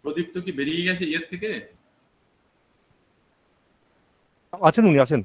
প্রদীপ তো কি বেরিয়ে গেছে ইয়ের থেকে? আছেন উনি, আছেন।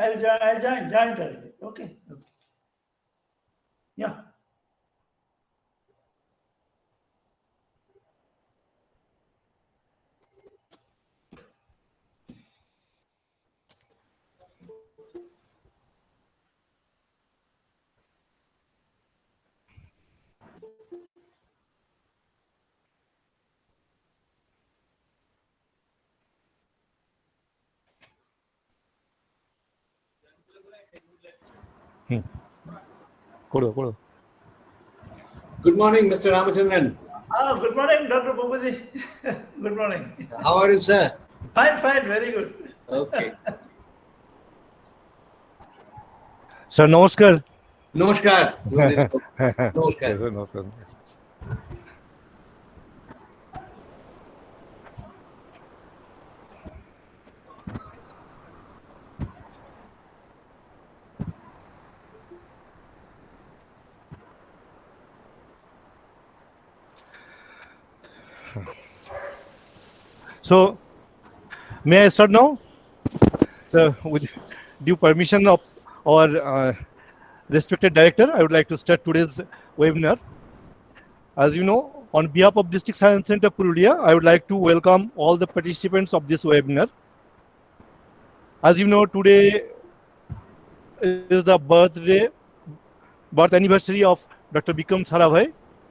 আচ্ছা, I'll join already. Okay. Yeah. করো। Good morning, Mr. Ramachandran. Good morning, Dr. Purba. Good morning. How are you, sir? Fine, very good. Okay. Sir নমস্কার। Namaskar. নমস্কার। Namaskar. So, may I start now? So, with due permission of our respected director, I would like to start today's webinar. As you know, on behalf of District Science Center Purulia, I would like to welcome all the participants of this webinar. As you know, today is the birth anniversary of Dr. Bikram Sarabhai,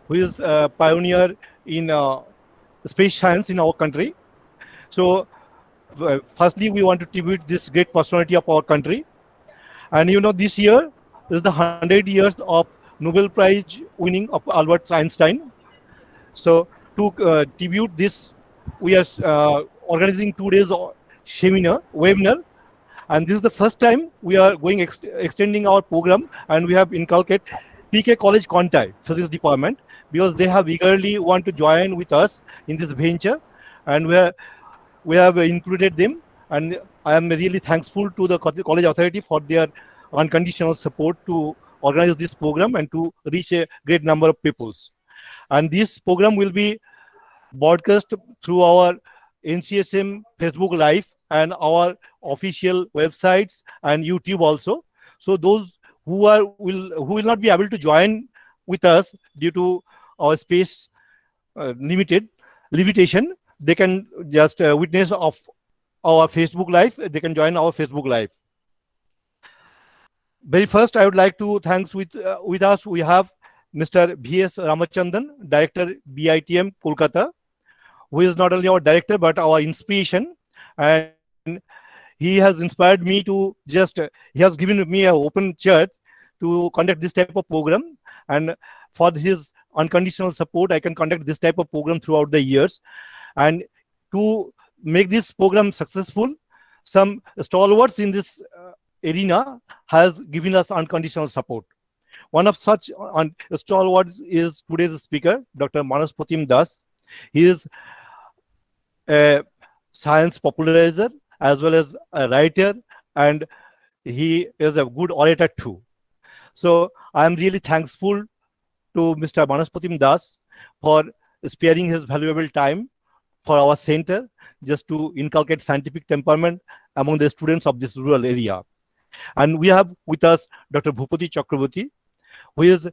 who is a pioneer in space science in our country. So, firstly, we want to tribute this great personality of our country. And you know, this year is the 100 years of Nobel Prize winning of Albert Einstein. So, to tribute this, we are organizing 2 days webinar. And this is the first time we are going extending our program, and we have inculcated PK College Contai for this department, because they have eagerly want to join with us in this venture, and we have included them, and I am really thankful to the college authority for their unconditional support to organize this program and to reach a great number of peoples. And this program will be broadcast through our NCSM Facebook Live and our official websites and YouTube also. So those who will not be able to join with us due to our space limitation, they can just witness of our Facebook Live. They can join our Facebook Live. Very first, I would like to thanks with us. We have Mr. V.S. Ramachandran, Director BITM Kolkata, who is not only our director but our inspiration, and he has inspired me to he has given me an open chair to conduct this type of program, and for his unconditional support, I can conduct this type of program throughout the years. And to make this program successful, some stalwarts in this arena has given us unconditional support. One of such stalwarts is today's speaker, Dr. Manas Pratim. He is a science popularizer as well as a writer, and he is a good orator too. So I am really thankful to Mr. Manas Pratim for sparing his valuable time for our center, just to inculcate scientific temperament among the students of this rural area. And we have with us Dr. Bhupati Chakraborty, who is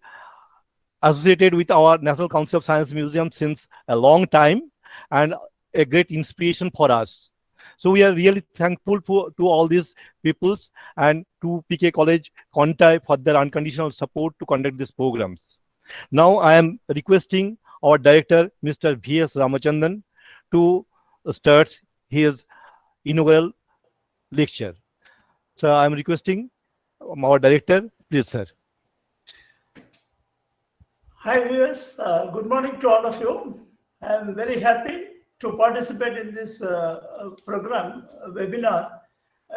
associated with our National Council of Science Museum since a long time, and a great inspiration for us. So we are really thankful to all these peoples and to PK College Contai for their unconditional support to conduct these programs. Now I am requesting our director, Mr. V.S. Ramachandran, to start his inaugural lecture. So I am requesting our director, please, sir. Hi viewers, good morning to all of you. I am very happy to participate in this program, webinar.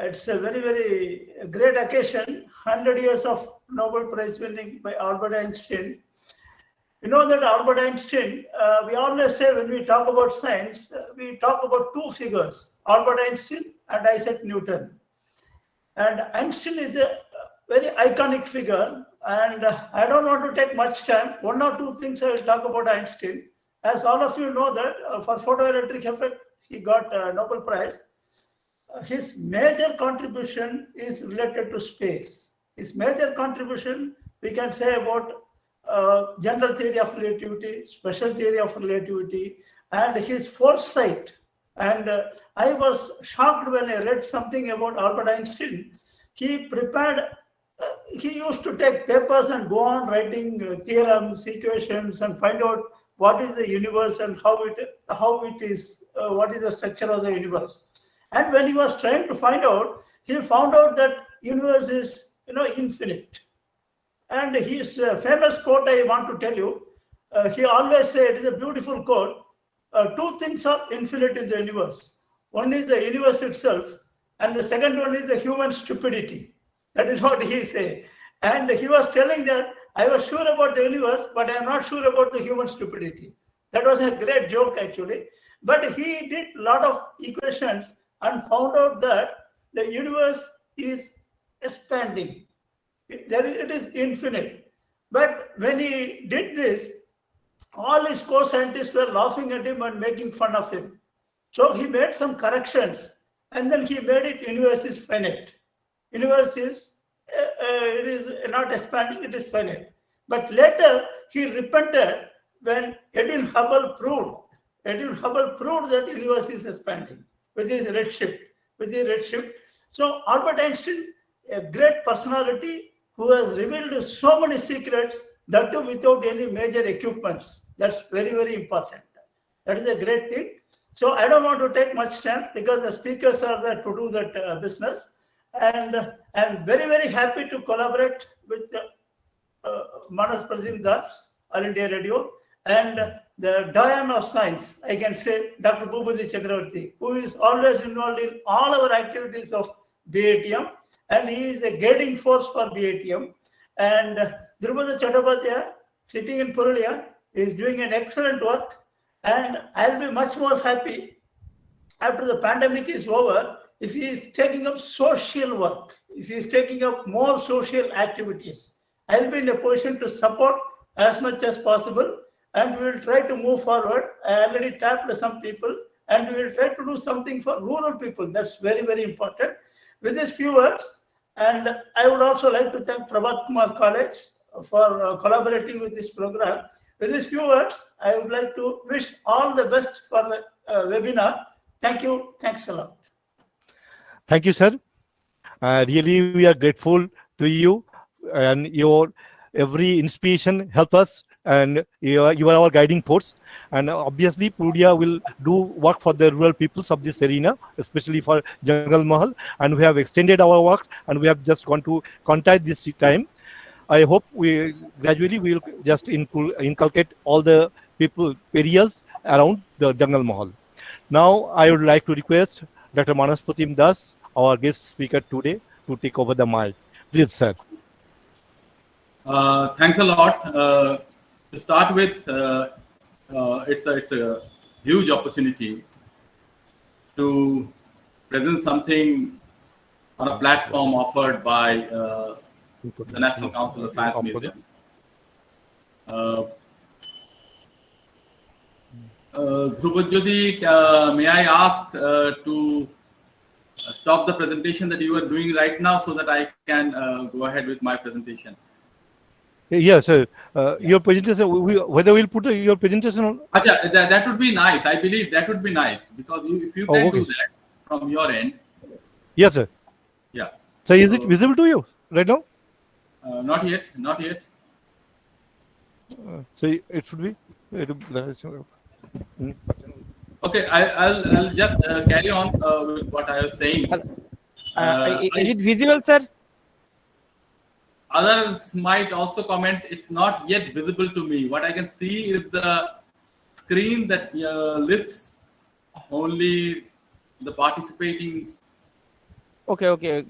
It's a very great occasion, 100 years of Nobel Prize winning by Albert Einstein. You know that Albert Einstein, we always say when we talk about science, we talk about two figures, Albert Einstein and Isaac Newton. And Einstein is a very iconic figure, and I don't want to take much time. One or two things I will talk about Einstein. As all of you know that for photoelectric effect, he got a Nobel Prize. His major contribution is related to space. His major contribution, we can say about general theory of relativity, special theory of relativity, and his foresight. And I was shocked when I read something about Albert Einstein. He prepared, he used to take papers and go on writing theorems, equations, and find out what is the universe and how it is, what is the structure of the universe. And when he was trying to find out, he found out that universe is, infinite. And his famous quote I want to tell you, he always said, it is a beautiful quote, two things are infinite in the universe. One is the universe itself, and the second one is the human stupidity. That is what he said. And he was telling that I was sure about the universe, but I am not sure about the human stupidity. That was a great joke actually. But he did a lot of equations and found out that the universe is expanding. It is infinite. But when he did this, all his co-scientists were laughing at him and making fun of him. So he made some corrections, and then he made it universe is finite. Universe is, it is not expanding, it is finite. But later he repented when Edwin Hubble proved that universe is expanding with his redshift. So Albert Einstein, a great personality who has revealed so many secrets, that too without any major equipments. That's very important. That is a great thing. So I don't want to take much time because the speakers are there to do that business. And I'm very happy to collaborate with Manas Pratim Das, All India Radio, and the Doyen of Science, I can say, Dr. Bhubudhi Chakravarti, who is always involved in all our activities of BATM, and he is a guiding force for BATM. And Drupad Chattopadhyay, sitting in Purulia, is doing an excellent work, and I'll be much more happy after the pandemic is over if he is taking up social work, if he is taking up more social activities. I'll be in a position to support as much as possible, and we will try to move forward. I already tapped some people, and we will try to do something for rural people. That's very important. With these few words, and I would also like to thank Prabhat Kumar College for collaborating with this program. With these few words, I would like to wish all the best for the webinar. Thank you. Thanks a lot. Thank you, sir. Really, we are grateful to you, and your every inspiration help us, and you are our guiding force. And obviously, Purulia will do work for the rural peoples of this arena, especially for Jungle Mahal. And we have extended our work, and we have just gone to Contai this time. I hope we gradually will just inculcate all the people areas around the Jungle Mahal. Now, I would like to request Dr. Manas Pratim Das, our guest speaker today, to take over the mic. Please, sir. Thanks a lot. To start with, it's a huge opportunity to present something on a platform offered by the National Council of Science Museum. Dhrupad, may I ask to stop the presentation that you are doing right now so that I can go ahead with my presentation? Yeah, sir. Your presentation, whether we'll put your presentation on. Acha, that would be nice. I believe that would be nice because if you Oh, can okay. do that from your end, Yes, sir. yeah. So is it visible to you right now? Not yet, not yet. So it should be. Okay, I'll just carry on with what I was saying. Is it visible, sir? Others might also comment, it's not yet visible to me. What I can see is the screen that lists only the participating. Okay.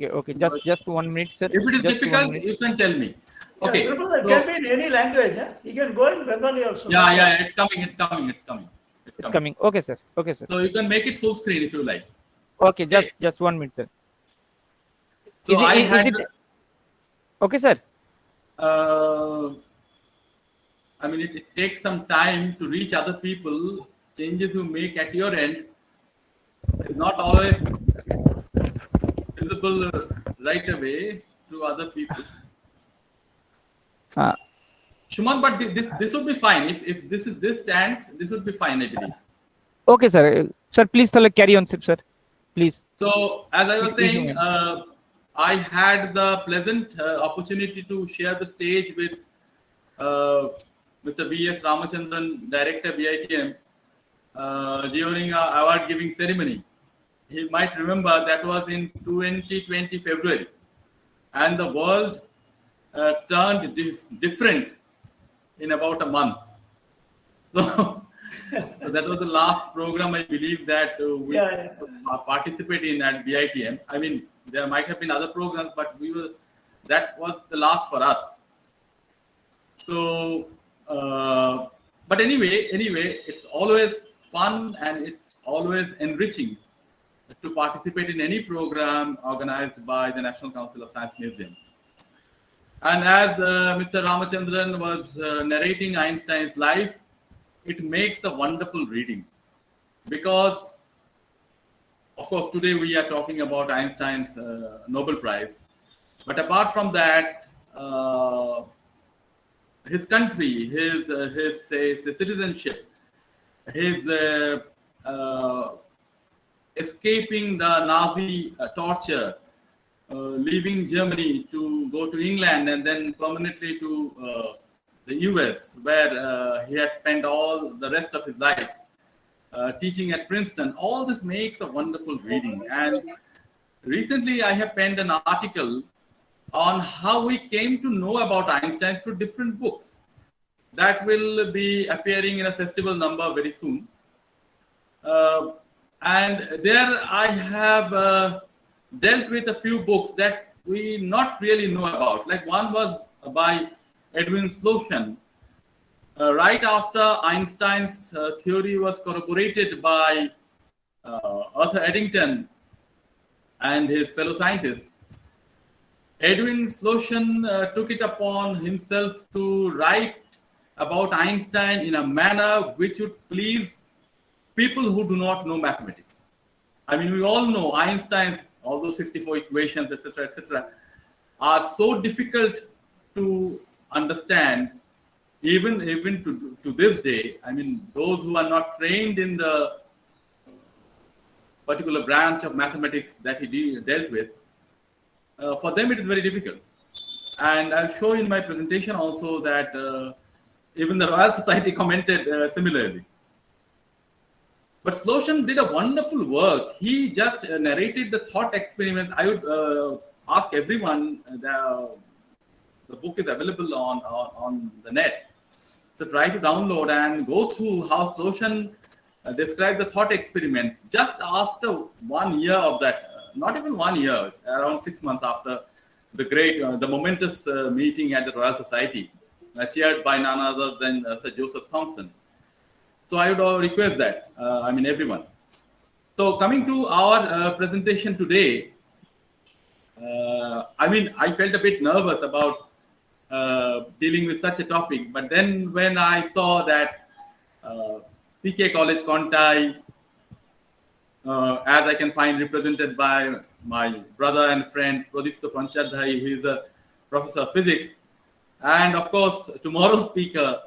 Just 1 minute, sir. If it is Just 1 difficult, minute. you can tell me. Okay. Yeah, it can be in any language. Huh? You can go in Bengali also. Yeah, it's coming. It's coming. Okay, sir. So you can make it full screen if you like. Okay, just 1 minute, sir. So Is it- I is had, it- Okay, sir. I mean, it takes some time to reach other people. Changes you make at your end is not always visible right away to other people. Shuman, but this would be fine. If this stands, this would be fine, I believe. Okay, sir. Sir, please carry on, sir. Please. So, as I was saying, I had the pleasant opportunity to share the stage with Mr. V.S. Ramachandran, Director BITM, during our award-giving ceremony. He might remember that was in 2020 February, and the world turned different in about a month. So that was the last program, I believe, that we participate in at BITM. I mean, there might have been other programs, but that was the last for us. So, but anyway, it's always fun and it's always enriching to participate in any program organized by the National Council of Science Museums. And as Mr. Ramachandran was narrating Einstein's life, it makes a wonderful reading because, of course, today we are talking about Einstein's Nobel Prize. But apart from that, his country, his citizenship, his escaping the Nazi torture, leaving Germany to go to England and then permanently to the US, where he had spent all the rest of his life teaching at Princeton. All this makes a wonderful reading. And recently I have penned an article on how we came to know about Einstein through different books. That will be appearing in a festival number very soon. And there I have dealt with a few books that we not really know about. Like one was by Edwin Sloshan. Right after Einstein's theory was corroborated by Arthur Eddington and his fellow scientists, Edwin Sloshan took it upon himself to write about Einstein in a manner which would please people who do not know mathematics. I mean, we all know Einstein's, all those 64 equations, etc., are so difficult to understand, even to this day. I mean, those who are not trained in the particular branch of mathematics that he dealt with, for them it is very difficult. And I'll show in my presentation also that even the Royal Society commented similarly. But Sloshan did a wonderful work. He just narrated the thought experiments. I would ask everyone, the book is available on the net. So try to download and go through how Sloshan described the thought experiments just after 1 year of that, not even 1 year, around 6 months after the great, the momentous meeting at the Royal Society, chaired by none other than Sir Joseph Thomson. So I would request that, everyone. So coming to our presentation today, I felt a bit nervous about dealing with such a topic, but then when I saw that PK College Contai, as I can find represented by my brother and friend Pradipta Panchadhai, who is a professor of physics, And of course, tomorrow's speaker,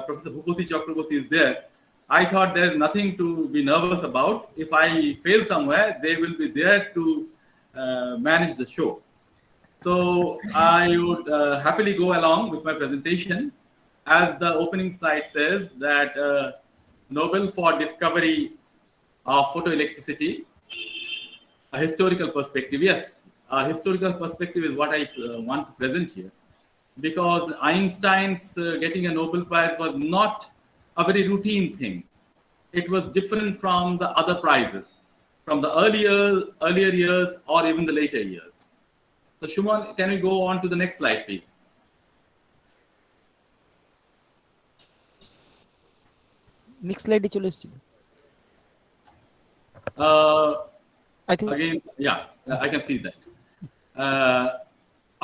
Professor Bhupati Chakraborty, is there. I thought there's nothing to be nervous about. If I fail somewhere, they will be there to manage the show. So I would happily go along with my presentation. As the opening slide says, that Nobel for discovery of photoelectricity, a historical perspective. Yes, a historical perspective is what I want to present here, because Einstein's getting a Nobel Prize was not a very routine thing. It was different from the other prizes, from the earlier years or even the later years. So Shuman, can we go on to the next slide, please? Next slide চলে এসেছিল I think Again, yeah, I can see that.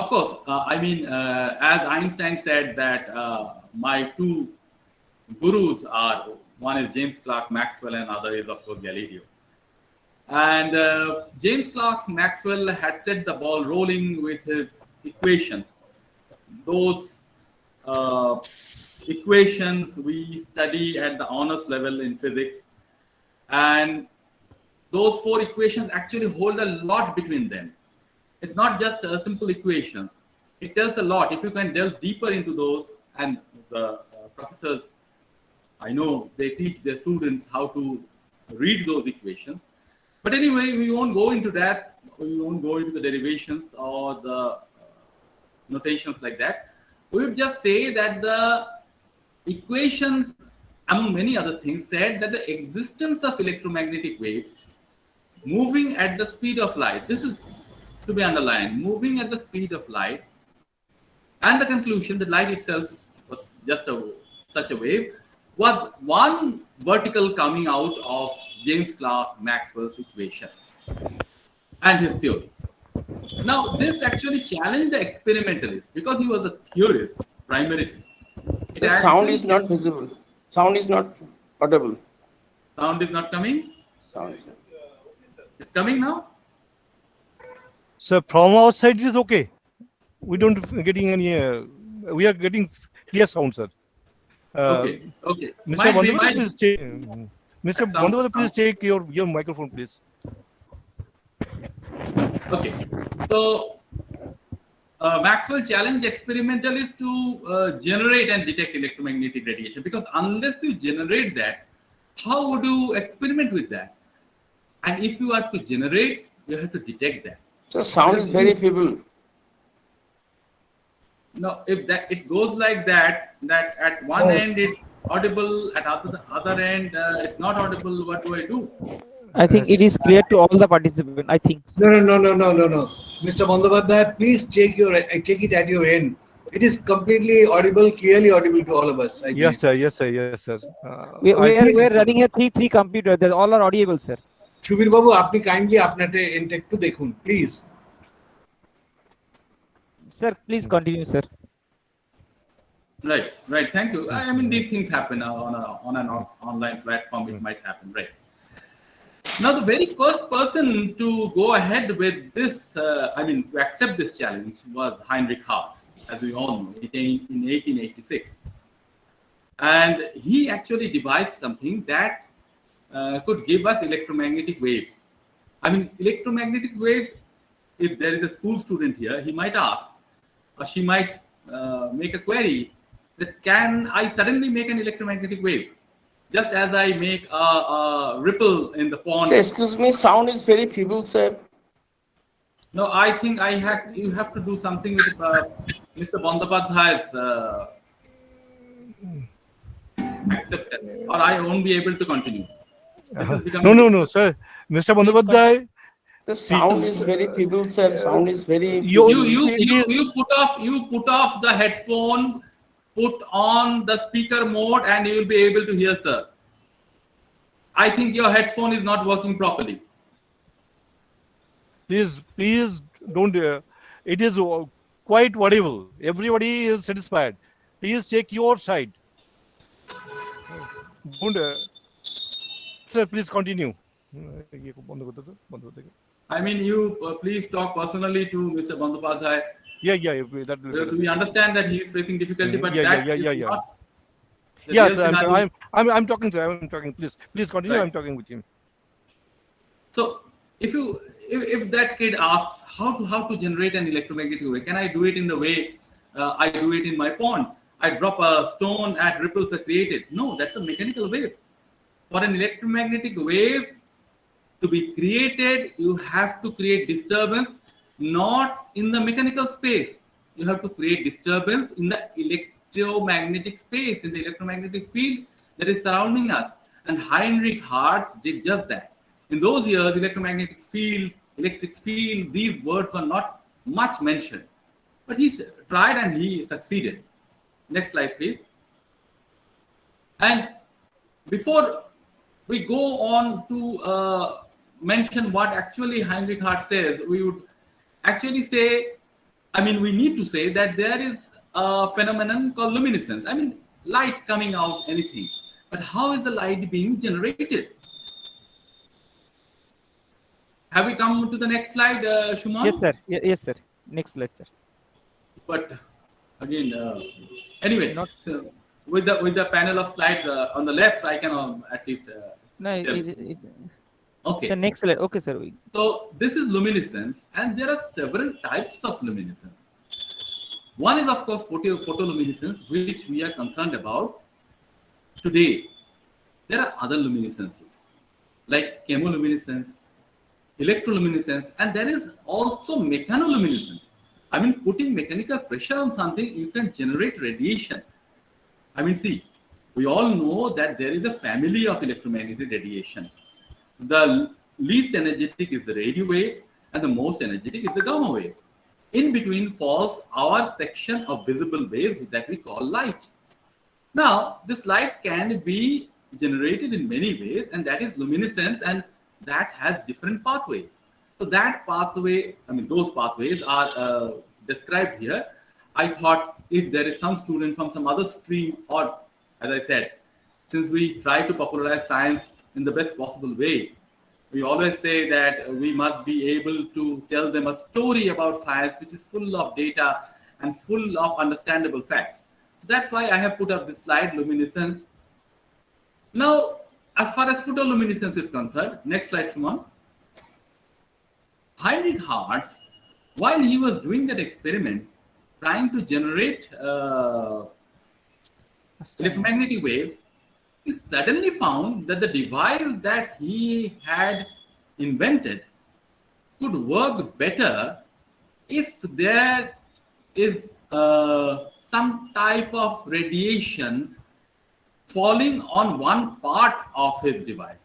Of course, I mean, as Einstein said that my two gurus are, one is James Clerk Maxwell and other is, of course, Galileo. And James Clerk Maxwell had set the ball rolling with his equations. Those equations we study at the honors level in physics. And those four equations actually hold a lot between them. It's not just simple equations. It tells a lot. If you can delve deeper into those, and the professors, I know they teach their students how to read those equations. But anyway, we won't go into that. We won't go into the derivations or the notations like that. We would just say that the equations, among many other things, said that the existence of electromagnetic waves moving at the speed of light, this is to be underlined, moving at the speed of light, and the conclusion that light itself was just such a wave, was one vertical coming out of James Clerk Maxwell's equation and his theory. Now, this actually challenged the experimentalist because he was a theorist primarily. The sound is not visible. Sound is not audible. Sound is not coming? Sound is not. It's coming now? So from our side it is okay. We don't getting any. We are getting clear sound, sir. Okay. Mr. Bandhavata, please take. Mr. Sound- Bandhavata, please take your microphone, please. Okay. So Maxwell challenged experimentalists to generate and detect electromagnetic radiation, because unless you generate that, how would you experiment with that? And if you are to generate, you have to detect that. So sound is very feeble. Now, if that it goes like that at one end it's audible, at other end it's not audible, what do I do? I think it is clear to all the participants. I think No. Mr. Bandhavata, please check it at your end. It is completely audible, clearly audible to all of us. I Yes, believe. sir. Yes, sir. we are running a three computers. They all are audible, sir. Subir বাবু, আপনি kindly আপনারটা and একটু দেখুন please. Sir, please continue, sir. Right. Thank you. I mean, these things happen on an online platform. It might happen, right? Now, the very first person to go ahead with this, to accept this challenge was Heinrich Hertz, as we all know, in 1886. And he actually devised something that could give us electromagnetic waves. I mean, electromagnetic waves, if there is a school student here, he might ask, or she might make a query, that can I suddenly make an electromagnetic wave? Just as I make a ripple in the pond. Sir, excuse me, sound is very feeble, sir. No, I think you have to do something with Mr. Bandhavata's acceptance, or I won't be able to continue. This is becoming- No, sir. Mr. Bandhavata, The sound is very feeble, sir. Sound is very. You put off the headphone, put on the speaker mode, and you will be able to hear, sir. I think your headphone is not working properly. please don't. It is quite audible. Everybody is satisfied. Please check your side. Don't. Sir, please continue. I mean, you please talk personally to Mr. Bandyopadhyay. Because we understand that he is facing difficulty, but that is not the real scenario. I'm talking to him. I'm talking. Please continue. Right. I'm talking with him. So if that kid asks how to generate an electromagnetic wave, can I do it in the way I do it in my pond? I drop a stone and ripples are created. No, that's a mechanical wave. For an electromagnetic wave to be created, you have to create disturbance not in the mechanical space. You have to create disturbance in the electromagnetic space, in the electromagnetic field that is surrounding us. And Heinrich Hertz did just that. In those years, electromagnetic field, electric field, these words were not much mentioned. But he tried and he succeeded. Next slide, please. And before we go on to mention what actually Heinrich Hertz says, we would actually say, we need to say that there is a phenomenon called luminescence. Light coming out, anything. But how is the light being generated? Have we come to the next slide, Shuman? Yes, sir. Yes, sir. Next slide, sir. But again, anyway, so with the panel of slides on the left, I can at least. Okay. The next slide. Okay, sir. So this is luminescence, and there are several types of luminescence. One is, of course, photoluminescence, which we are concerned about today. There are other luminescences, like chemoluminescence, electroluminescence, and there is also mechanoluminescence. Putting mechanical pressure on something, you can generate radiation. See, we all know that there is a family of electromagnetic radiation. The least energetic is the radio wave, and the most energetic is the gamma wave. In between falls our section of visible waves that we call light. Now, this light can be generated in many ways, and that is luminescence, and that has different pathways. So that pathway, those pathways are described here. I thought if there is some student from some other stream, or as I said, since we try to popularize science in the best possible way, we always say that we must be able to tell them a story about science which is full of data and full of understandable facts. So that's why I have put up this slide, luminescence. Now, as far as photoluminescence is concerned, next slide, Shuman. Heinrich Hertz, while he was doing that experiment, trying to generate electromagnetic waves, he suddenly found that the device that he had invented could work better if there is some type of radiation falling on one part of his device.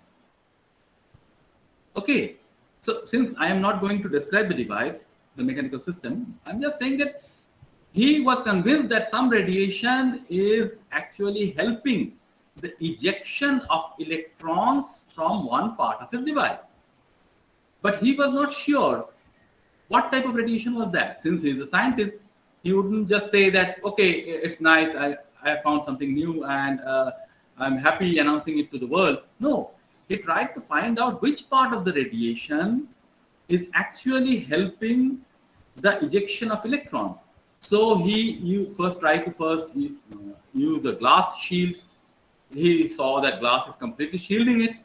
Okay, so since I am not going to describe the device, the mechanical system, I'm just saying that he was convinced that some radiation is actually helping the ejection of electrons from one part of his device. But he was not sure what type of radiation was that. Since he is a scientist, he wouldn't just say that, okay, it's nice, I found something new and I'm happy announcing it to the world. No, he tried to find out which part of the radiation is actually helping the ejection of electron. So he tried to use a glass shield. He saw that glass is completely shielding it.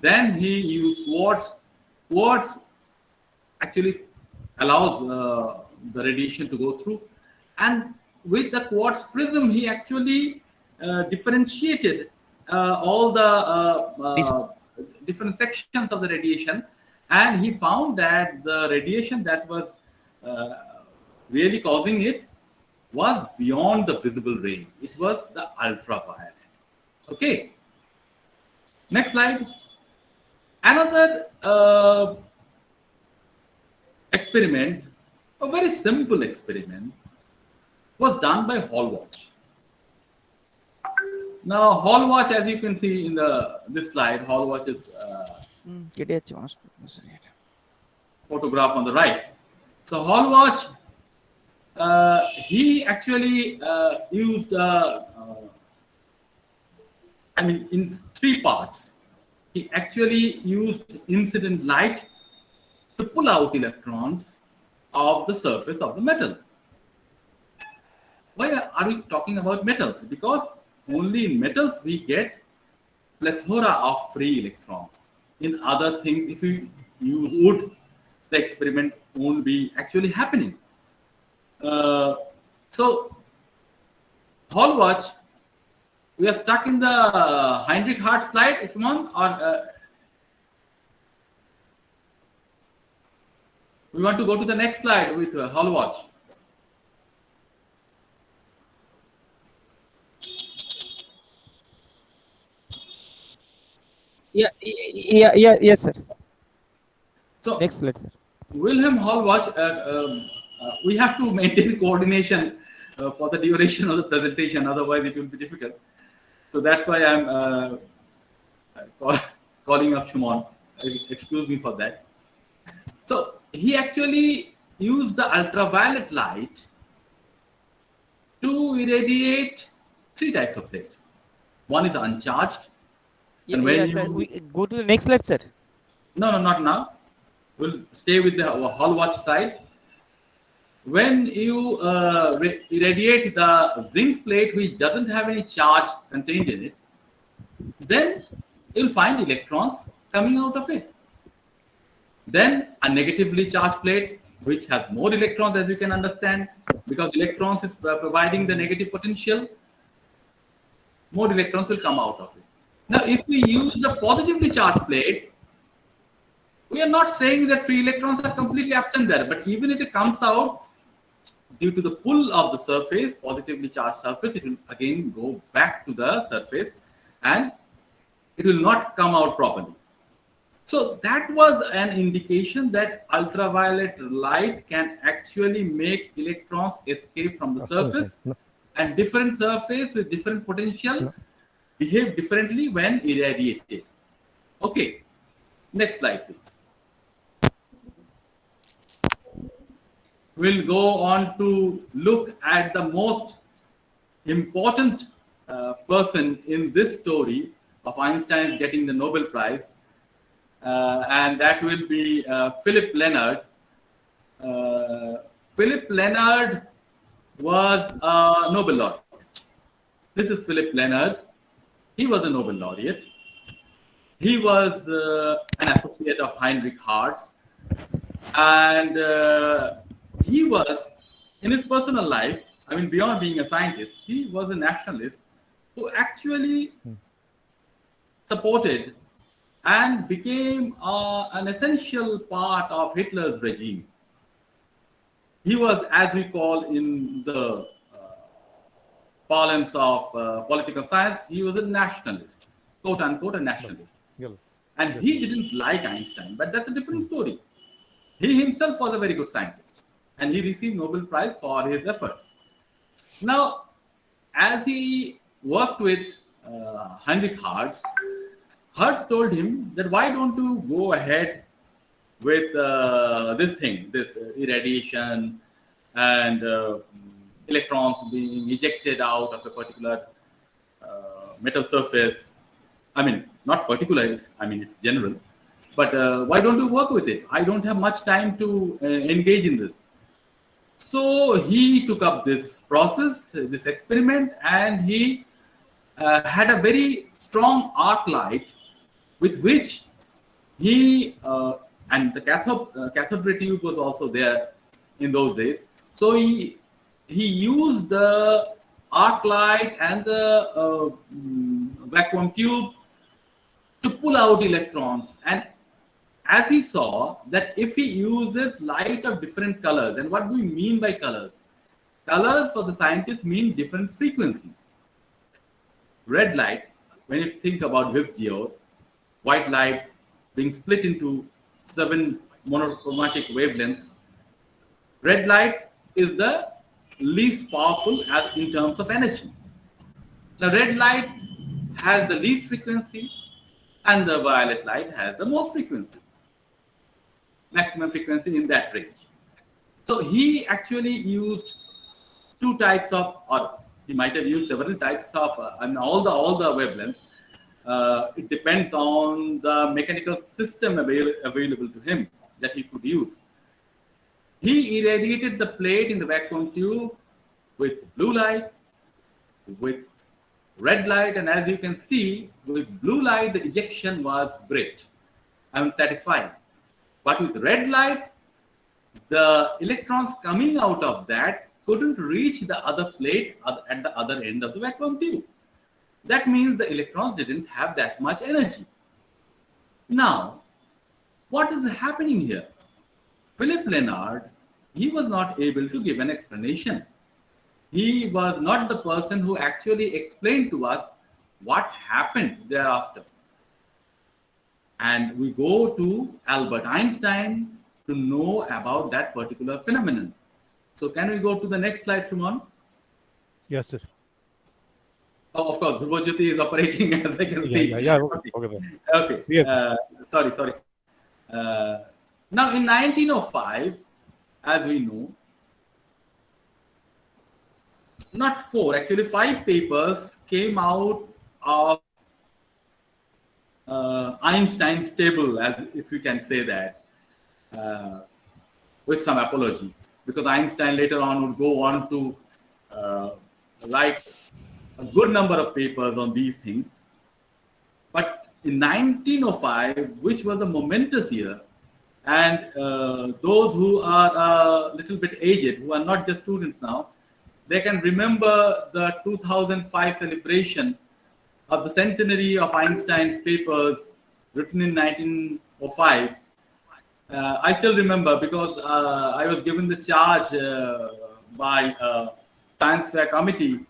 Then he used quartz. Quartz actually allows the radiation to go through. And with the quartz prism, he actually differentiated all the different sections of the radiation. And he found that the radiation that was really causing it was beyond the visible range. It was the ultraviolet. Okay. Next slide. Another experiment, a very simple experiment, was done by Hallwatch. Now, Hallwatch, as you can see in this slide, Hallwatch is photograph on the right. So Hallwatch, he actually used, in 3 parts. he actually used incident light to pull out electrons of the surface of the metal. Why are we talking about metals? Because only in metals we get plethora of free electrons. In other things, if you use wood, the experiment won't be actually happening. So, Hall watch, we are stuck in the Heinrich Hertz slide, if you want, or we want to go to the next slide with Hall watch. Yes, sir. So, Next slide, sir. Wilhelm Hall watch, we have to maintain coordination for the duration of the presentation, otherwise it will be difficult. So that's why I'm calling up Shimon. Excuse me for that. So he actually used the ultraviolet light to irradiate three types of plate. One is uncharged. And when Sir. We go to the next slide, sir. No, not now. We'll stay with the Hall watch side. When you irradiate the zinc plate, which doesn't have any charge contained in it, then you'll find electrons coming out of it. Then a negatively charged plate, which has more electrons, as you can understand, because electrons is providing the negative potential, more electrons will come out of it. Now, if we use the positively charged plate, we are not saying that free electrons are completely absent there, but even if it comes out, due to the pull of the surface, positively charged surface, it will again go back to the surface and it will not come out properly. So that was an indication that ultraviolet light can actually make electrons escape from the surface, and different surface with different potential behave differently when irradiated. Okay, next slide please. We'll go on to look at the most important person in this story of Einstein getting the Nobel Prize, and that will be Philip Leonard. Philip Leonard was a Nobel laureate. This is Philip Leonard. He was a Nobel laureate. He was an associate of Heinrich Hertz, and he was, in his personal life, I mean, beyond being a scientist, he was a nationalist who actually supported and became an essential part of Hitler's regime. He was, as we call in the parlance of political science, he was a nationalist, quote unquote, a nationalist. And he didn't like Einstein, but that's a different story. He himself was a very good scientist, and he received Nobel Prize for his efforts. Now, as he worked with Heinrich Hertz, Hertz told him that why don't you go ahead with this thing, this irradiation and electrons being ejected out of a particular metal surface. I mean, not particular, it's general. But why don't you work with it? I don't have much time to engage in this. So he took up this process, this experiment, and he had a very strong arc light with which he, and the cathode ray tube was also there in those days. So he used the arc light and the vacuum tube to pull out electrons. And as he saw that if he uses light of different colors, and what do we mean by colors? Colors for the scientists mean different frequencies. Red light, when you think about Vibgeo, white light being split into 7 monochromatic wavelengths, red light is the least powerful as in terms of energy. The red light has the least frequency, and the violet light has the most frequency, maximum frequency in that range. So he actually used 2 types of, or he might have used several types of, and all the wavelengths, it depends on the mechanical system available to him that he could use. He irradiated the plate in the vacuum tube with blue light, with red light, and as you can see, with blue light, the ejection was great. I'm satisfied. But with red light, the electrons coming out of that couldn't reach the other plate at the other end of the vacuum tube. That means the electrons didn't have that much energy. Now, what is happening here? Philip Lenard, he was not able to give an explanation. He was not the person who actually explained to us what happened thereafter. And we go to Albert Einstein to know about that particular phenomenon. So can we go to the next slide, Shuman? Yes, sir. Oh, of course, Dhruva is operating as I can see. Yeah. Okay. Yes. Sorry. Now, in 1905, as we know, not 4, actually 5 papers came out of Einstein's table, as if you can say that, with some apology, because Einstein later on would go on to write a good number of papers on these things. But in 1905, which was a momentous year, and those who are a little bit aged, who are not just students now, they can remember the 2005 celebration of the centenary of Einstein's papers written in 1905. I still remember because I was given the charge by a science fair committee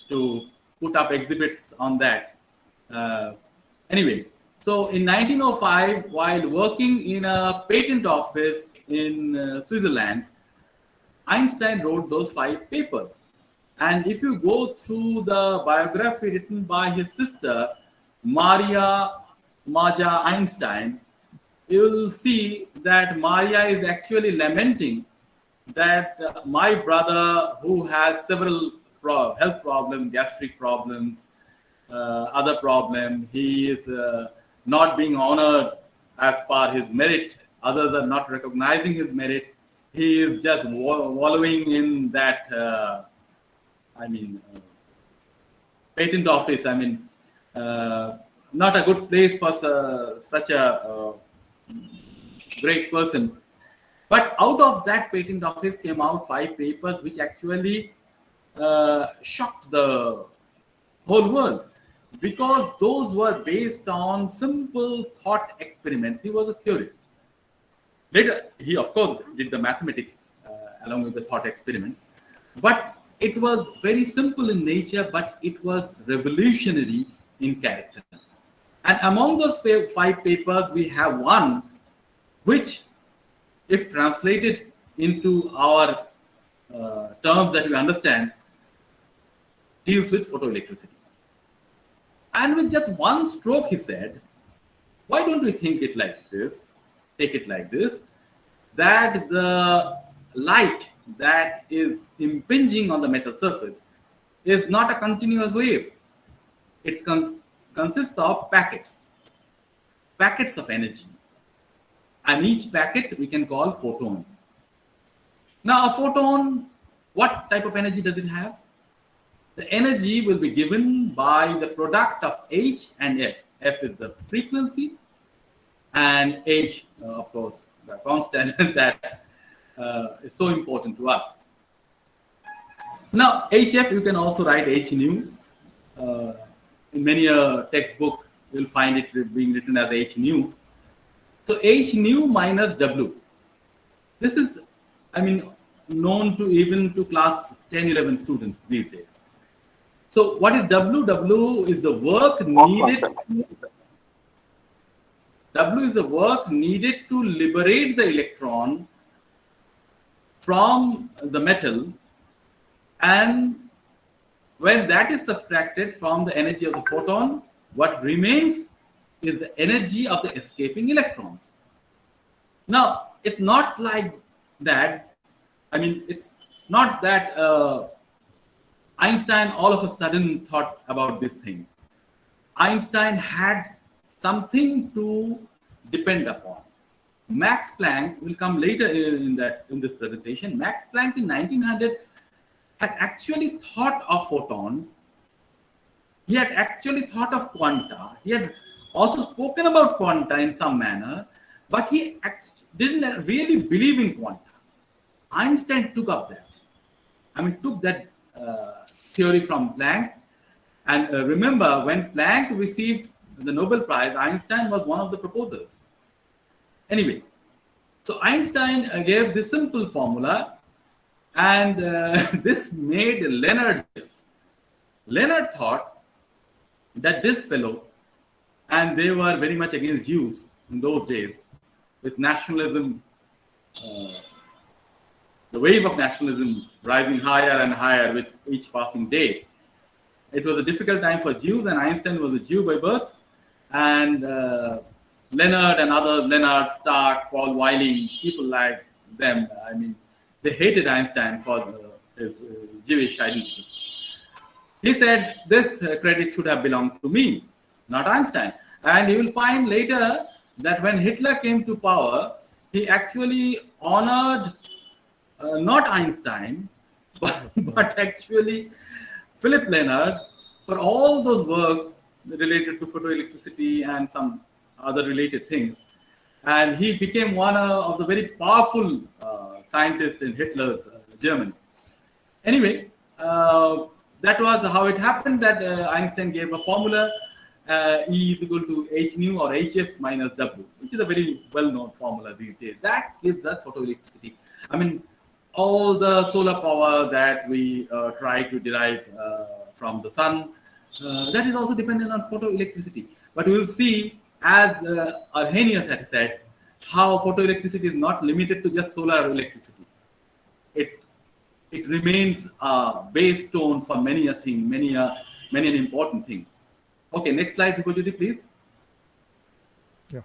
to put up exhibits on that. Anyway, so in 1905, while working in a patent office in Switzerland, Einstein wrote those 5 papers. And if you go through the biography written by his sister, Maja Einstein, you will see that Maria is actually lamenting that my brother, who has several health problems, gastric problems, other problems, he is not being honored as per his merit. Others are not recognizing his merit. He is just wallowing in that, patent office. Not a good place for such a great person. But out of that patent office came out 5 papers which actually shocked the whole world, because those were based on simple thought experiments. He was a theorist. Later, he of course did the mathematics along with the thought experiments, but it was very simple in nature, but it was revolutionary in character. And among those 5 papers, we have one which, if translated into our terms that we understand, deals with photoelectricity. And with just one stroke, he said, why don't we think it like this, take it like this, that the light that is impinging on the metal surface is not a continuous wave. It consists of packets of energy. And each packet we can call photon. Now, a photon, what type of energy does it have? The energy will be given by the product of H and F. F is the frequency, and H, of course, the constant that is so important to us. Now, HF, you can also write H nu. In many a textbook, you'll find it being written as H nu. So H nu minus W. This is, known to even to class 10, 11 students these days. So what is W? W is the work needed. W is the work needed to liberate the electron from the metal, and when that is subtracted from the energy of the photon, what remains is the energy of the escaping electrons. Now, it's not like that. It's not that Einstein all of a sudden thought about this thing. Einstein had something to depend upon. Max Planck will come later in this presentation. Max Planck in 1900 had actually thought of photon. He had actually thought of quanta. He had also spoken about quanta in some manner, but he didn't really believe in quanta. Einstein took up that. Took that theory from Planck. And remember, when Planck received the Nobel Prize, Einstein was one of the proposers. Anyway, so Einstein gave this simple formula, and this made Leonard this. Leonard thought that this fellow, and they were very much against Jews in those days, with nationalism, the wave of nationalism rising higher and higher with each passing day. It was a difficult time for Jews, and Einstein was a Jew by birth, and Leonard and others, Leonard, Stark, Paul Weiling, people like them, they hated Einstein for his Jewish identity. He said, this credit should have belonged to me, not Einstein. And you will find later that when Hitler came to power, he actually honored not Einstein, but actually Philip Leonard for all those works related to photoelectricity and some other related things. And he became one of the very powerful scientists in Hitler's Germany. Anyway, that was how it happened that Einstein gave a formula, E is equal to h nu or hf minus w, which is a very well-known formula these days. That gives us photoelectricity. All the solar power that we try to derive from the sun, that is also dependent on photoelectricity. But we will see, as Arrhenius had said, how photoelectricity is not limited to just solar electricity. It remains a base stone for many a thing, many an important thing. Okay, next slide, Vipajyoti, please. Yeah.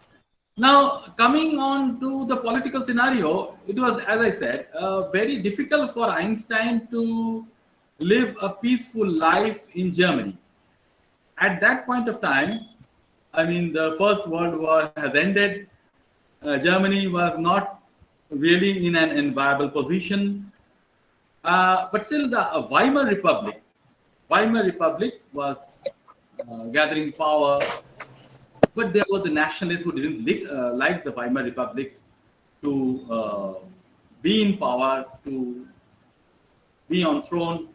Now, coming on to the political scenario, it was, as I said, very difficult for Einstein to live a peaceful life in Germany. At that point of time, the First World War has ended. Germany was not really in an enviable position. But still, the Weimar Republic was gathering power. But there were the nationalists who didn't like the Weimar Republic to be in power, to be on throne.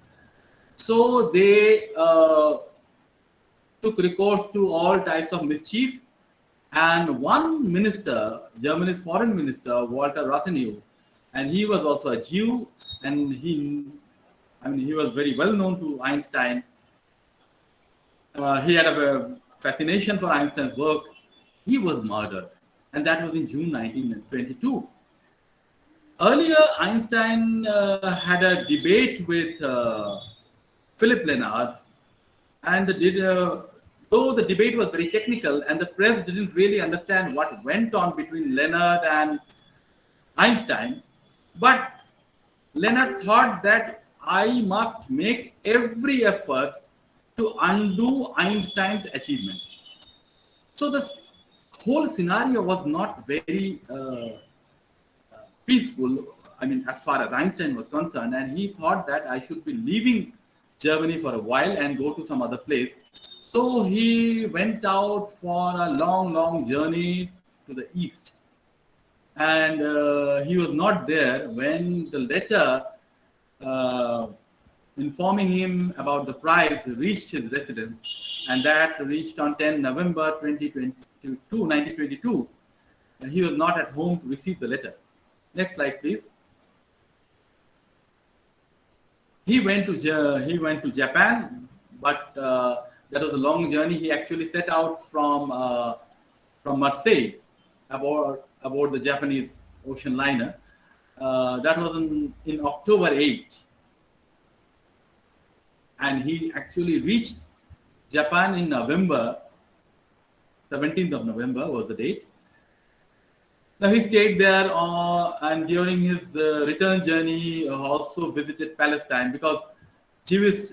So they took recourse to all types of mischief. And one minister, Germany's foreign minister, Walter Rathenau, and he was also a Jew, and he was very well known to Einstein. He had a fascination for Einstein's work. He was murdered, and that was in June 1922. Earlier, Einstein had a debate with Philip Leonard, and though the debate was very technical and the press didn't really understand what went on between Leonard and Einstein, but Leonard thought that I must make every effort to undo Einstein's achievements. So the whole scenario was not very peaceful, as far as Einstein was concerned, and he thought that I should be leaving Germany for a while and go to some other place. So he went out for a long journey to the east. And he was not there when the letter informing him about the prize reached his residence, and that reached on 10 November 1922, and he was not at home to receive the letter. Next slide, please. He went to Japan, but that was a long journey. He actually set out from Marseille aboard the Japanese ocean liner. That was in October 8. And he actually reached Japan in November, 17th of November was the date. Now he stayed there, and during his return journey also visited Palestine, because Jewish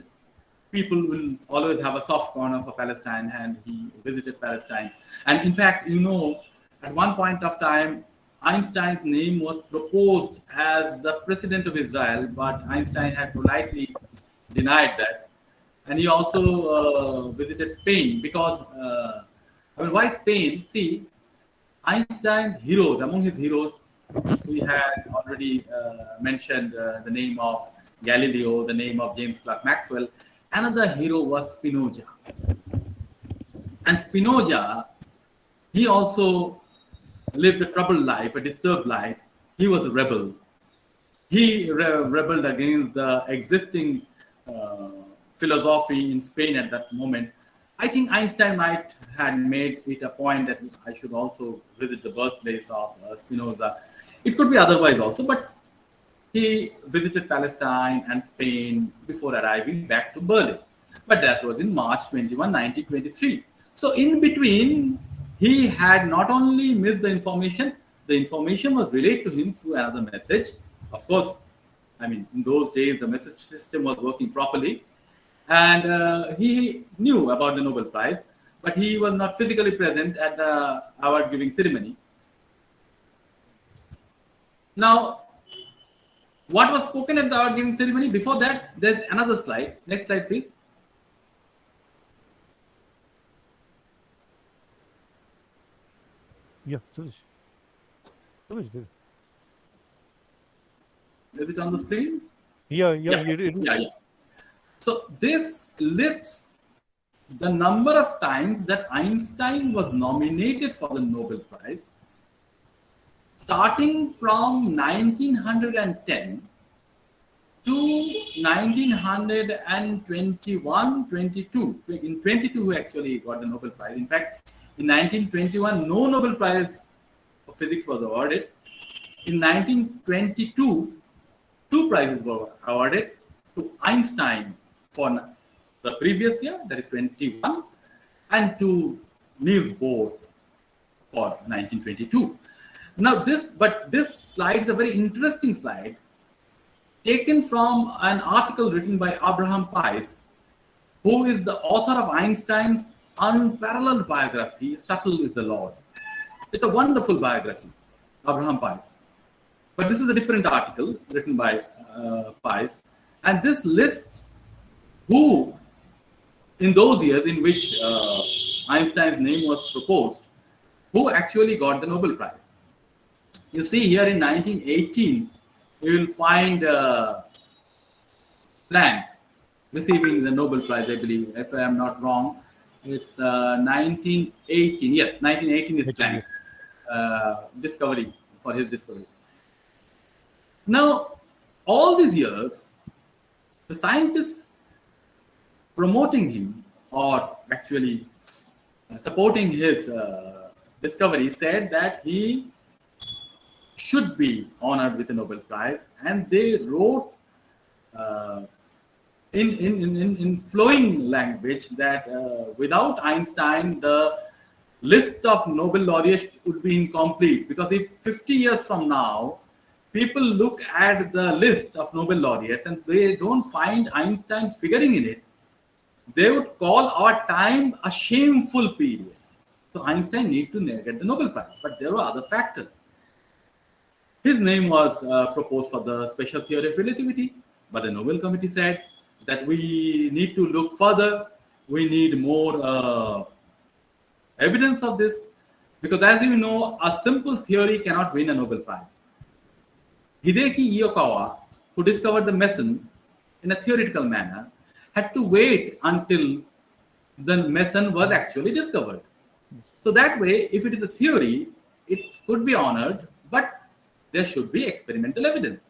people will always have a soft corner for Palestine, and he visited Palestine. And in fact, at one point of time, Einstein's name was proposed as the president of Israel, but Einstein had politely denied that. And he also visited Spain because, why Spain? See, Einstein's heroes, among his heroes, we had already mentioned the name of Galileo, the name of James Clerk Maxwell. Another hero was Spinoza. And Spinoza, he also lived a troubled life, a disturbed life. He was a rebel. He rebelled against the existing philosophy in Spain at that moment. I think Einstein might have made it a point that I should also visit the birthplace of Spinoza. It could be otherwise also, but he visited Palestine and Spain before arriving back to Berlin. But that was in March 21, 1923. So in between, he had not only missed the information was relayed to him through another message. Of course, in those days, the message system was working properly. And he knew about the Nobel Prize, but he was not physically present at the award-giving ceremony. Now, what was spoken at the award-giving ceremony? Before that, there's another slide. Next slide, please. Yeah, is it on the screen? Yeah. So this lists the number of times that Einstein was nominated for the Nobel Prize, starting from 1910 to 1921, 22. In 22, he actually got the Nobel Prize. In fact, in 1921, no Nobel Prize for physics was awarded. In 1922, 2 prizes were awarded to Einstein for the previous year, that is 21, and to Niels Bohr for 1922. Now this slide is a very interesting slide, taken from an article written by Abraham Pais, who is the author of Einstein's unparalleled biography, Subtle is the Lord. It's a wonderful biography, Abraham Pais. But this is a different article written by Pais, and this lists who, in those years in which Einstein's name was proposed, who actually got the Nobel Prize. You see here in 1918, you will find Planck receiving the Nobel Prize, I believe, if I am not wrong. It's 1918. Yes, 1918 is Planck discovery, for his discovery. Now, all these years, the scientists promoting him or actually supporting his discovery said that he should be honored with the Nobel Prize, and they wrote in flowing language that without Einstein, the list of Nobel laureates would be incomplete, because if 50 years from now, people look at the list of Nobel laureates and they don't find Einstein figuring in it, they would call our time a shameful period. So Einstein need to get the Nobel Prize, but there were other factors. His name was proposed for the special theory of relativity, but the Nobel Committee said that we need to look further. We need more evidence of this, because as you know, a simple theory cannot win a Nobel Prize. Hideki Iokawa, who discovered the meson in a theoretical manner, had to wait until the meson was actually discovered. So that way, if it is a theory, it could be honored, but there should be experimental evidence,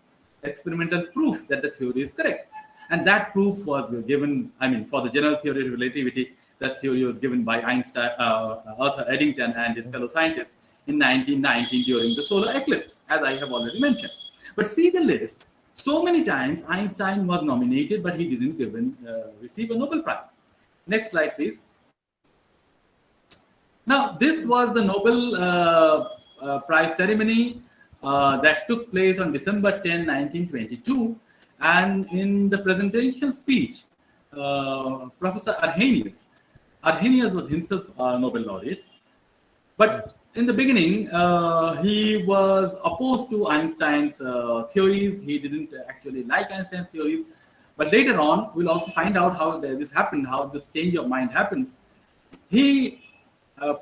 experimental proof that the theory is correct. And that proof was given, for the general theory of relativity, that theory was given by Einstein, Arthur Eddington and his fellow scientists in 1919 during the solar eclipse, as I have already mentioned. But see the list. So many times Einstein was nominated, but he didn't receive a Nobel Prize. Next slide, please. Now, this was the Nobel Prize ceremony that took place on December 10, 1922. And in the presentation speech, Professor Arrhenius. Arrhenius was himself a Nobel laureate, but in the beginning, he was opposed to Einstein's theories. He didn't actually like Einstein's theories. But later on, we'll also find out how this happened, how this change of mind happened. He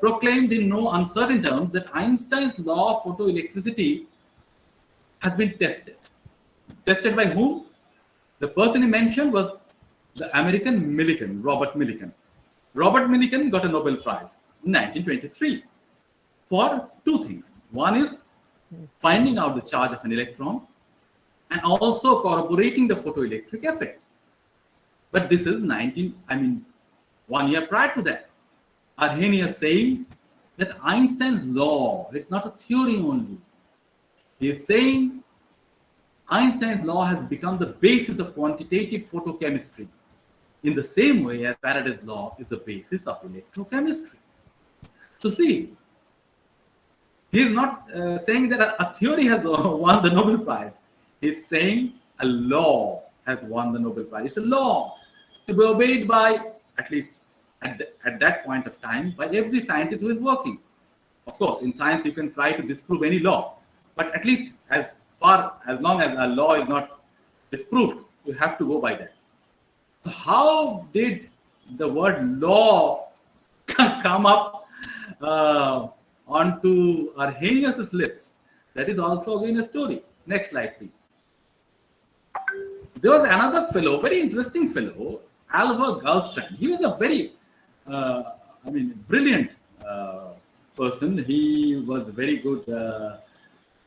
proclaimed in no uncertain terms that Einstein's law of photoelectricity has been tested. Tested by whom? The person he mentioned was the American Millikan, Robert Millikan. Robert Millikan got a Nobel Prize in 1923 for two things. One is finding out the charge of an electron and also corroborating the photoelectric effect. But this is 1 year prior to that. Arrhenius saying that Einstein's law, it's not a theory only. He is saying Einstein's law has become the basis of quantitative photochemistry in the same way as Faraday's law is the basis of electrochemistry. So see, he is not saying that a theory has won the Nobel Prize. He is saying a law has won the Nobel Prize. It's a law to be obeyed by, at least at that point of time, by every scientist who is working. Of course, in science, you can try to disprove any law, but at least as long as a law is not disproved, you have to go by that. So how did the word law come up onto Arrhenius' lips? That is also again a story. Next slide, please. There was another fellow, very interesting fellow, Alvar Garfstrand. He was a very, brilliant person. He was very good.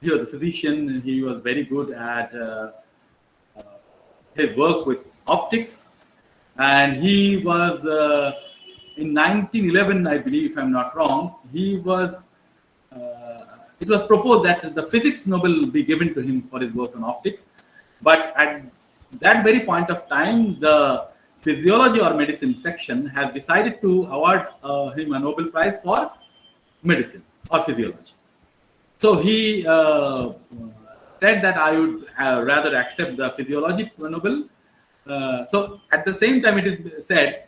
He was a physician. He was very good at his work with optics. And he was, in 1911, I believe, if I'm not wrong, it was proposed that the physics Nobel be given to him for his work on optics. But at that very point of time, the physiology or medicine section has decided to award him a Nobel Prize for medicine or physiology. So he said that I would rather accept the physiology Nobel. So at the same time, it is said,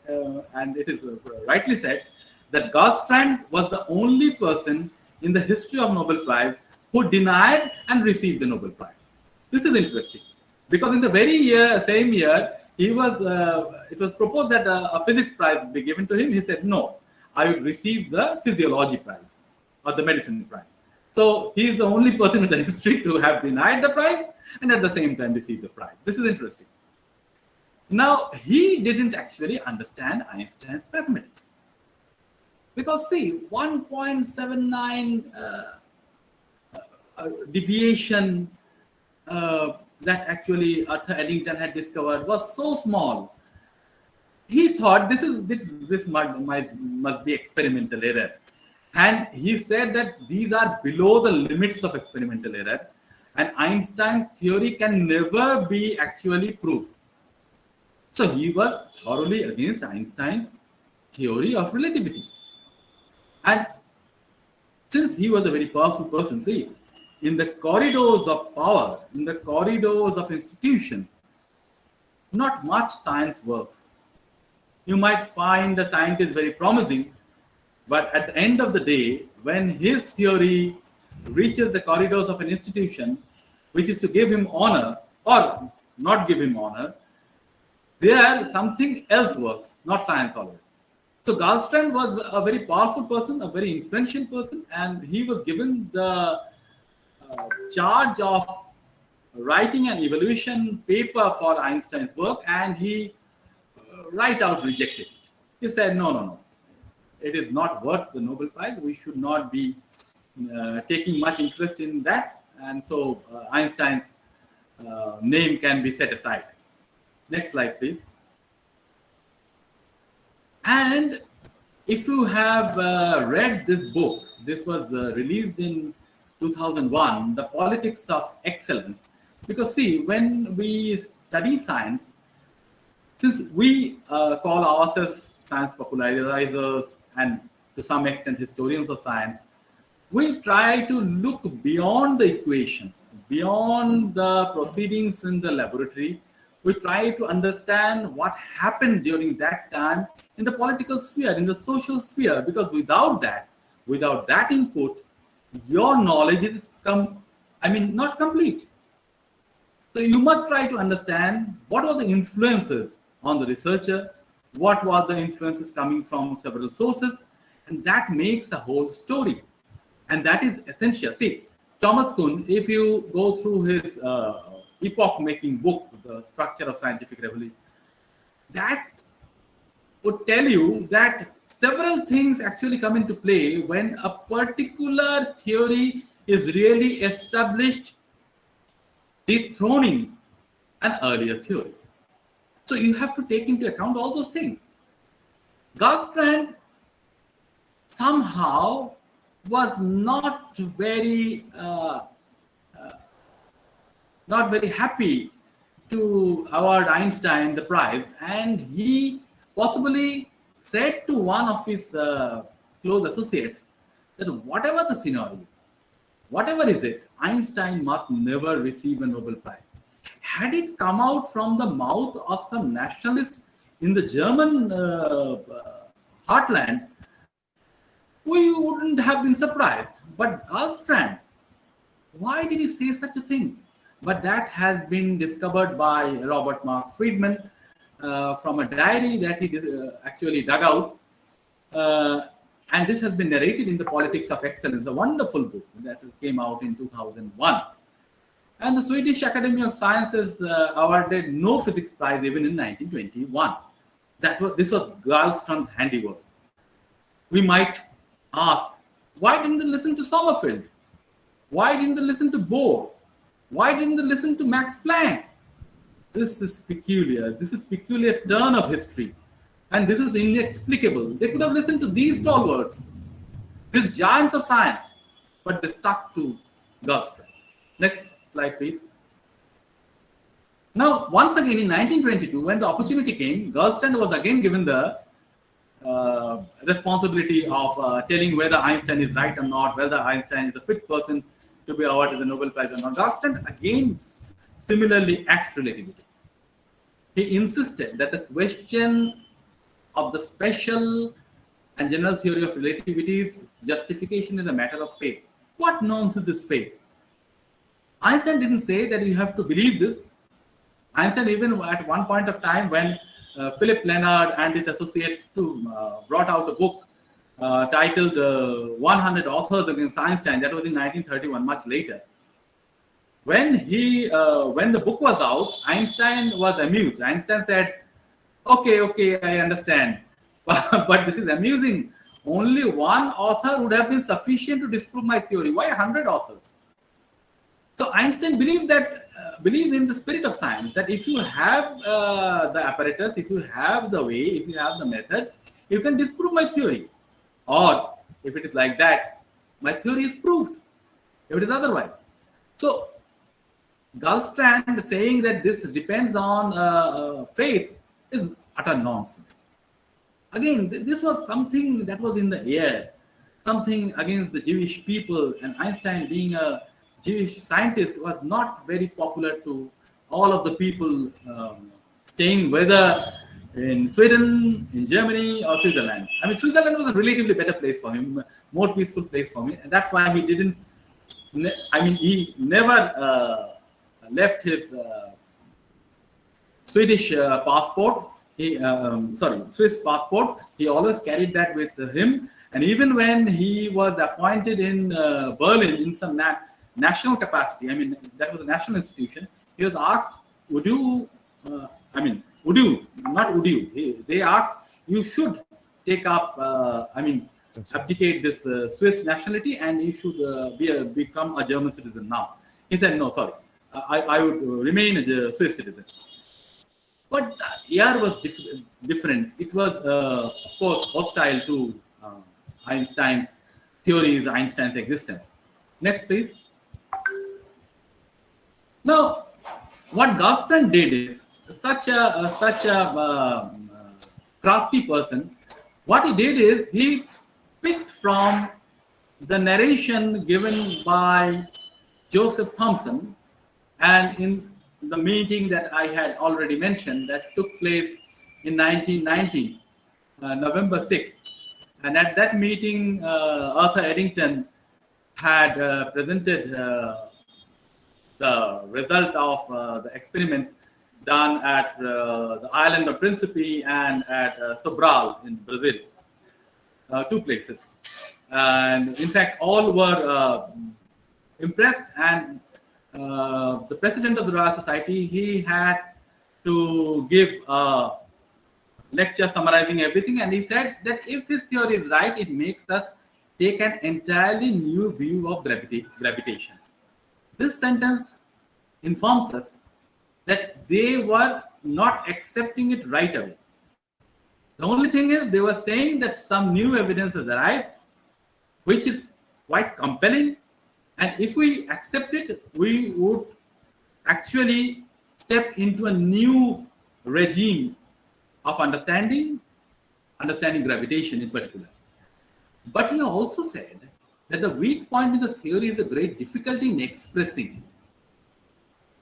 and it is rightly said, that Garfstrand was the only person in the history of Nobel Prize who denied and received the Nobel Prize. This is interesting because in the very same year, it was proposed that a physics prize be given to him. He said, no, I would receive the physiology prize or the medicine prize. So he is the only person in the history to have denied the prize and at the same time received the prize. This is interesting. Now, he didn't actually understand Einstein's mathematics. Because see, 1.79 deviation that actually Arthur Eddington had discovered was so small. He thought this must be experimental error. And he said that these are below the limits of experimental error. And Einstein's theory can never be actually proved. So he was thoroughly against Einstein's theory of relativity. And since he was a very powerful person, see, in the corridors of power, in the corridors of institution, not much science works. You might find a scientist very promising, but at the end of the day, when his theory reaches the corridors of an institution, which is to give him honor or not give him honor, there something else works, not science always. So Garfstrand was a very powerful person, a very influential person, and he was given the charge of writing an evaluation paper for Einstein's work, and he right out rejected it. He said, no. It is not worth the Nobel Prize. We should not be taking much interest in that. And so Einstein's name can be set aside. Next slide, please. And if you have read this book, this was released in 2001, The Politics of Excellence. Because see, when we study science, since we call ourselves science popularizers and to some extent historians of science, we try to look beyond the equations, beyond the proceedings in the laboratory. We try to understand what happened during that time in the political sphere, in the social sphere, because without that input, your knowledge is not complete. So you must try to understand what were the influences on the researcher, what were the influences coming from several sources, and that makes a whole story. And that is essential. See, Thomas Kuhn, if you go through his epoch-making book, The Structure of Scientific Revolution, that would tell you that several things actually come into play when a particular theory is really established, dethroning an earlier theory. So you have to take into account all those things. Garfstrand somehow was not very happy to award Einstein the prize, and he possibly said to one of his close associates that whatever the scenario, whatever is it, Einstein must never receive a Nobel Prize. Had it come out from the mouth of some nationalist in the German heartland, we wouldn't have been surprised. But Garfstrand, why did he say such a thing? But that has been discovered by Robert Mark Friedman from a diary that he actually dug out. And this has been narrated in The Politics of Excellence, a wonderful book that came out in 2001. And the Swedish Academy of Sciences awarded no physics prize even in 1921. This was Garfstrand's handiwork. We might ask, why didn't they listen to Sommerfeld? Why didn't they listen to Bohr? Why didn't they listen to Max Planck? This is peculiar. This is peculiar turn of history. And this is inexplicable. They could have listened to these stalwarts, these giants of science, but they stuck to Garfstrand. Next slide, please. Now, once again in 1922, when the opportunity came, Garfstrand was again given the responsibility of telling whether Einstein is right or not, whether Einstein is a fit person to be awarded the Nobel Prize or not. Garfstrand again similarly axed relativity. He insisted that the question of the special and general theory of relativity's justification is a matter of faith. What nonsense is faith? Einstein didn't say that you have to believe this. Einstein, even at one point of time when Philip Leonard and his associates brought out a book titled 100 Authors Against Einstein, that was in 1931, much later. When the book was out, Einstein was amused. Einstein said, okay, I understand. But this is amusing. Only one author would have been sufficient to disprove my theory. Why 100 authors? So Einstein believed in the spirit of science, that if you have the apparatus, if you have the way, if you have the method, you can disprove my theory. Or if it is like that, my theory is proved. If it is otherwise. So Garfstrand saying that this depends on faith is utter nonsense. Again, this was something that was in the air, something against the Jewish people, and Einstein being a Jewish scientist was not very popular to all of the people staying whether in Sweden, in Germany, or Switzerland. I mean, Switzerland was a relatively better place for him, more peaceful place for him, and that's why he didn't. He never left his Swedish passport. Swiss passport. He always carried that with him, and even when he was appointed in Berlin in some national capacity, that was a national institution, he was asked, they asked, you should take up, abdicate this Swiss nationality and you should become a German citizen now. He said, no, sorry, I would remain a Swiss citizen. But the air was different. It was, of course, hostile to Einstein's theories, Einstein's existence. Next, please. Now, what Garfstrand did is such a crafty person. What he did is he picked from the narration given by Joseph Thomson, and in the meeting that I had already mentioned that took place in 1990, November 6th. And at that meeting, Arthur Eddington had presented the result of the experiments done at the island of Principe and at Sobral in Brazil, 2 places. And in fact, all were impressed, and the president of the Royal Society, he had to give a lecture summarizing everything, and he said that if his theory is right, it makes us take an entirely new view of gravitation. This sentence informs us that they were not accepting it right away. The only thing is they were saying that some new evidence has arrived, which is quite compelling, and if we accept it, we would actually step into a new regime of understanding gravitation in particular. But he also said that the weak point in the theory is a great difficulty in expressing it.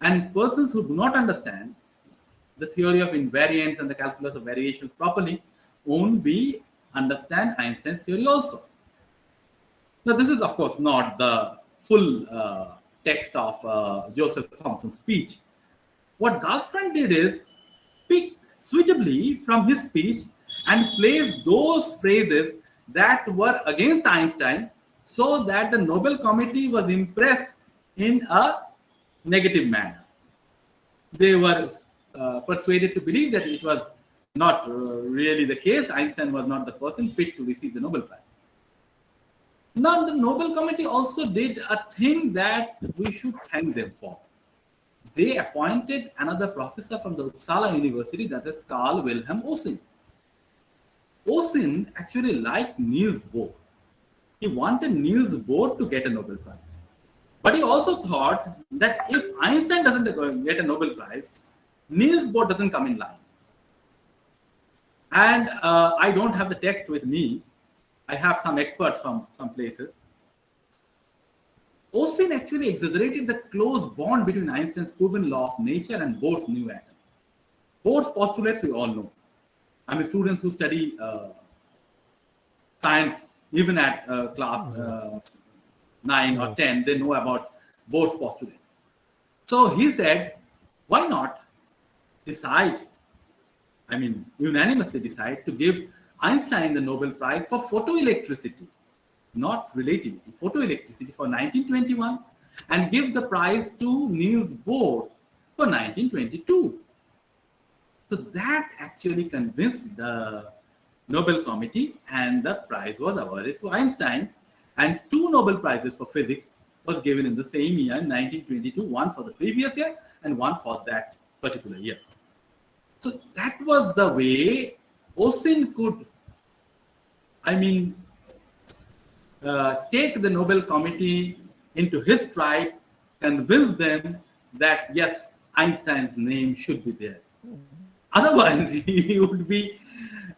And persons who do not understand the theory of invariants and the calculus of variations properly won't understand Einstein's theory also. Now, this is, of course, not the full text of Joseph Thomson's speech. What Garfstrand did is pick suitably from his speech and place those phrases that were against Einstein so that the Nobel Committee was impressed in a negative manner. They were persuaded to believe that it was not really the case. Einstein was not the person fit to receive the Nobel Prize. Now, the Nobel Committee also did a thing that we should thank them for. They appointed another professor from the Uppsala University, that is Carl Wilhelm Osin. Osin actually liked Niels Bohr. He wanted Niels Bohr to get a Nobel Prize. But he also thought that if Einstein doesn't get a Nobel Prize, Niels Bohr doesn't come in line. And I don't have the text with me. I have some experts from some places. Osin actually exaggerated the close bond between Einstein's proven law of nature and Bohr's new atom. Bohr's postulates we all know. I mean, students who study science, even at class 9 or 10, they know about Bohr's postulate. So he said, why not unanimously decide to give Einstein the Nobel Prize for photoelectricity, not relativity, photoelectricity for 1921, and give the prize to Niels Bohr for 1922. So that actually convinced the Nobel Committee, and the prize was awarded to Einstein, and 2 Nobel Prizes for physics was given in the same year, in 1922, one for the previous year and one for that particular year. So that was the way Osin could, take the Nobel Committee into his tribe, convince them that yes, Einstein's name should be there. Otherwise, he would be,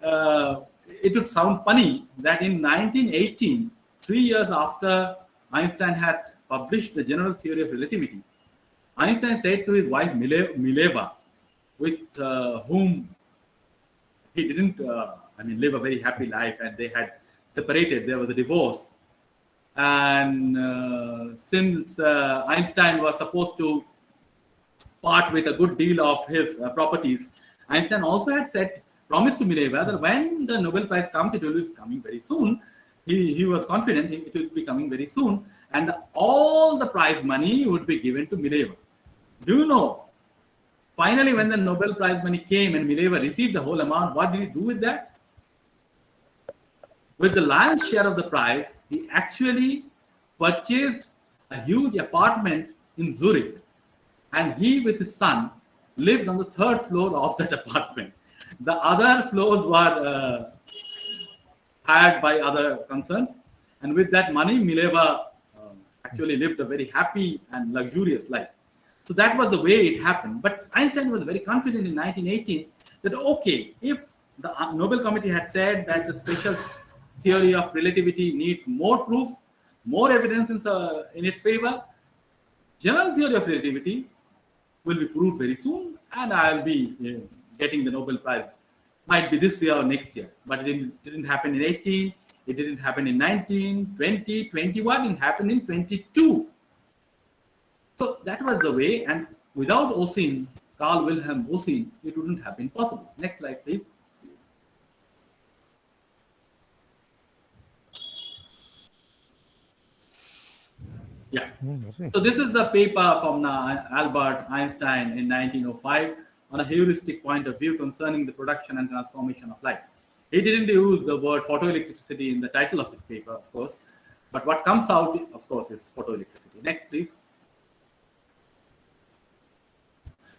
it would sound funny that in 1918, 3 years after Einstein had published the general theory of relativity, Einstein said to his wife Mileva, with whom he didn't live a very happy life, and they had separated. There was a divorce. And since Einstein was supposed to part with a good deal of his properties, Einstein also had promised to Mileva that when the Nobel Prize comes, it will be coming very soon. He was confident it will be coming very soon, and all the prize money would be given to Mileva. Do you know? Finally, when the Nobel Prize money came and Mileva received the whole amount, what did he do with that? With the lion's share of the prize, he actually purchased a huge apartment in Zurich, and he with his son lived on the 3rd floor of that apartment. The other floors were hired by other concerns, and with that money, Mileva actually lived a very happy and luxurious life. So that was the way it happened. But Einstein was very confident in 1918 that, okay, if the Nobel Committee had said that the special theory of relativity needs more proof, more evidence in its favor, general theory of relativity will be proved very soon, and I'll be getting the Nobel Prize. Might be this year or next year, but it didn't happen in 18, it didn't happen in 19, 20, 21, it happened in 22. So that was the way, and without Osin, Carl Wilhelm Osin, it wouldn't have been possible. Next slide, please. Yeah. So this is the paper from Albert Einstein in 1905 on a heuristic point of view concerning the production and transformation of light. He didn't use the word photoelectricity in the title of his paper, of course, but what comes out, of course, is photoelectricity. Next, please.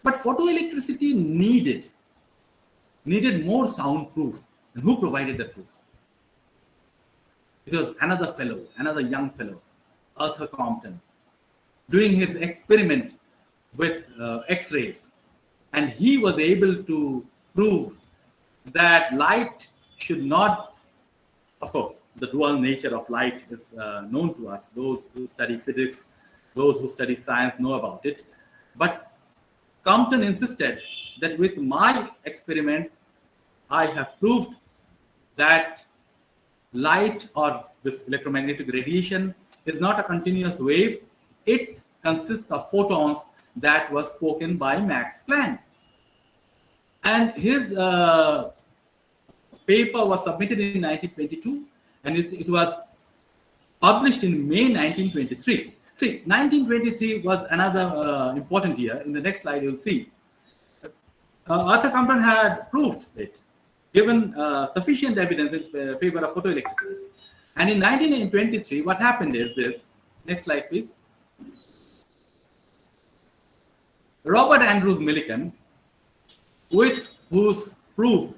But photoelectricity needed more soundproof. And who provided the proof? It was another young fellow, Arthur Compton, doing his experiment with X-rays. And he was able to prove that light should not, of course, the dual nature of light is known to us. Those who study physics, those who study science know about it. But Compton insisted that with my experiment, I have proved that light or this electromagnetic radiation is not a continuous wave. It consists of photons that was spoken by Max Planck. And his paper was submitted in 1922 and it was published in May 1923. See, 1923 was another important year. In the next slide, you'll see. Arthur Compton had proved it, given sufficient evidence in favor of photoelectricity. And in 1923, what happened is this. Next slide, please. Robert Andrews Millikan, with whose proof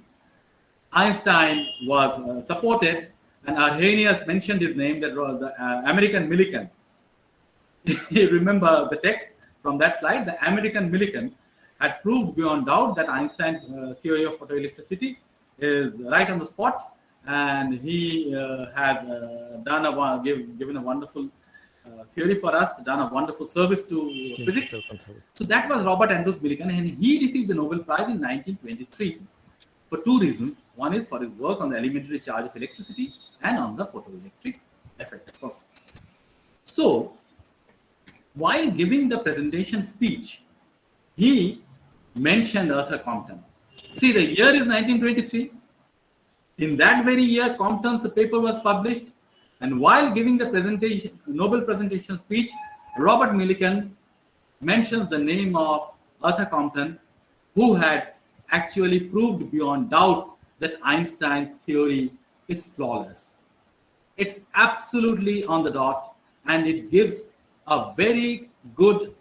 Einstein was supported, and Arrhenius mentioned his name, that was the American Millikan. You remember the text from that slide? The American Millikan had proved beyond doubt that Einstein's theory of photoelectricity is right on the spot, and he had given a wonderful theory for us, done a wonderful service to physics. So that was Robert Andrews Millikan, and he received the Nobel Prize in 1923 for two reasons. One is for his work on the elementary charge of electricity and on the photoelectric effect, of course. So, while giving the presentation speech, he mentioned Arthur Compton. See, the year is 1923. In that very year, Compton's paper was published. And while giving the Nobel presentation speech, Robert Millikan mentions the name of Arthur Compton, who had actually proved beyond doubt that Einstein's theory is flawless. It's absolutely on the dot, and it gives a very good,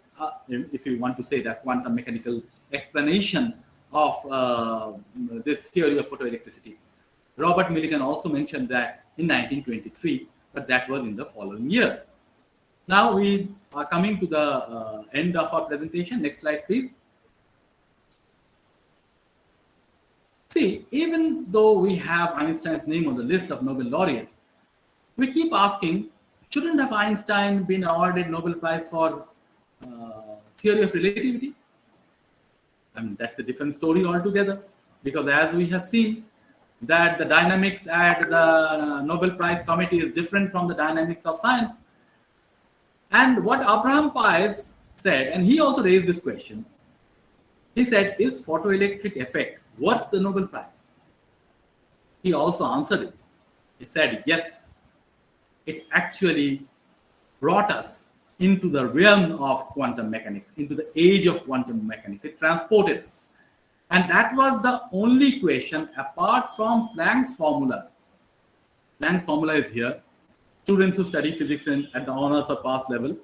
if you want to say that, quantum mechanical explanation of this theory of photoelectricity. Robert Millikan also mentioned that in 1923, but that was in the following year. Now we are coming to the end of our presentation. Next slide, please. See, even though we have Einstein's name on the list of Nobel laureates, we keep asking, shouldn't have Einstein been awarded Nobel Prize for theory of relativity? I mean, that's a different story altogether, because as we have seen, that the dynamics at the Nobel Prize Committee is different from the dynamics of science. And what Abraham Pies said, and he also raised this question, he said, is photoelectric effect worth the Nobel Prize? He also answered it. He said, yes, it actually brought us into the realm of quantum mechanics, into the age of quantum mechanics. It transported us. And that was the only question apart from Planck's formula. Planck's formula is here. Students who study physics at the honors or pass level,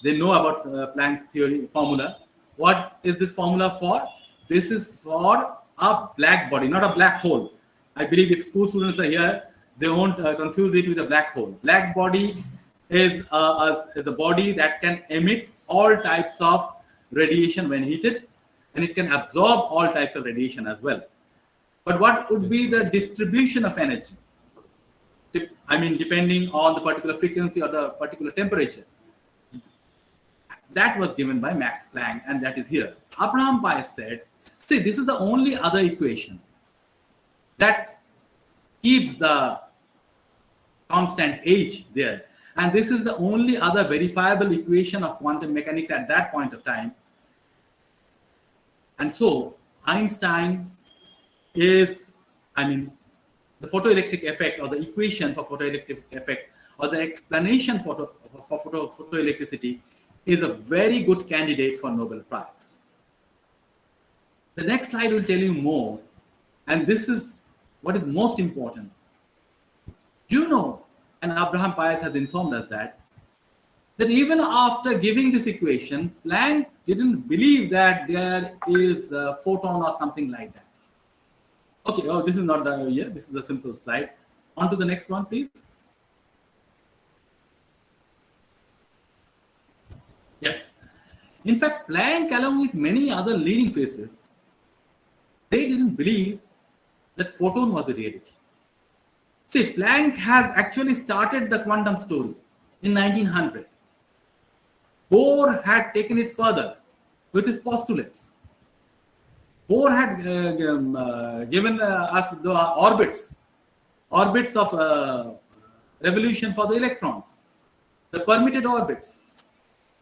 they know about Planck's theory formula. What is this formula for? This is for a black body, not a black hole. I believe if school students are here, they won't confuse it with a black hole. Black body is a body that can emit all types of radiation when heated, and it can absorb all types of radiation as well. But what would be the distribution of energy? I mean, depending on the particular frequency or the particular temperature. That was given by Max Planck, and that is here. Abraham Pais said, see, this is the only other equation that keeps the constant h there. And this is the only other verifiable equation of quantum mechanics at that point of time. And so Einstein is, the photoelectric effect, or the equation for photoelectric effect, or the explanation for photoelectricity is a very good candidate for Nobel Prize. The next slide will tell you more, and this is what is most important. You know, and Abraham Pais has informed us that even after giving this equation, Planck didn't believe that there is a photon or something like that. Okay, oh, this is not the year. This is a simple slide. On to the next one, please. Yes. In fact, Planck, along with many other leading physicists, they didn't believe that photon was a reality. See, Planck has actually started the quantum story in 1900. Bohr had taken it further with his postulates. Bohr had given us the orbits of revolution for the electrons, the permitted orbits,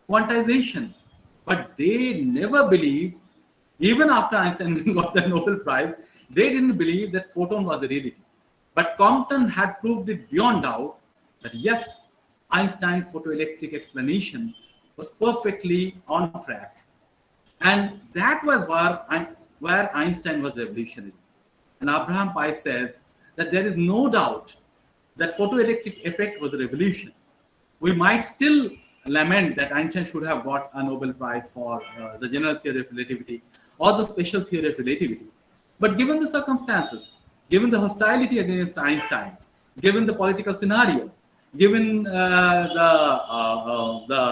quantization. But they never believed, even after Einstein got the Nobel Prize, they didn't believe that photon was a reality. But Compton had proved it beyond doubt that yes, Einstein's photoelectric explanation was perfectly on track. And that was where Einstein was revolutionary. And Abraham Pais says that there is no doubt that photoelectric effect was a revolution. We might still lament that Einstein should have got a Nobel Prize for the general theory of relativity or the special theory of relativity. But given the circumstances, given the hostility against Einstein, given the political scenario, given the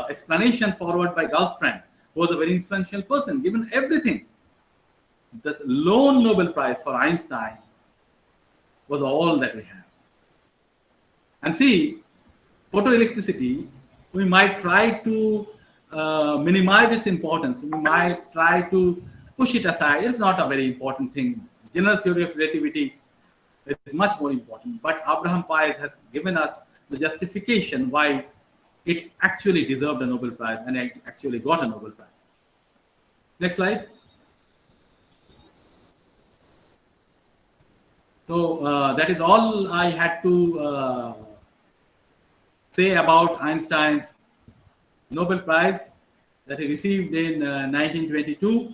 explanation forward by Garfstrand, who was a very influential person, given everything, the lone Nobel Prize for Einstein was all that we have. And see, photoelectricity, we might try to minimize its importance. We might try to push it aside. It's not a very important thing. General theory of relativity is much more important. But Abraham Pais has given us the justification why it actually deserved a Nobel Prize, and it actually got a Nobel Prize. Next slide. So that is all I had to say about Einstein's Nobel Prize that he received in 1922,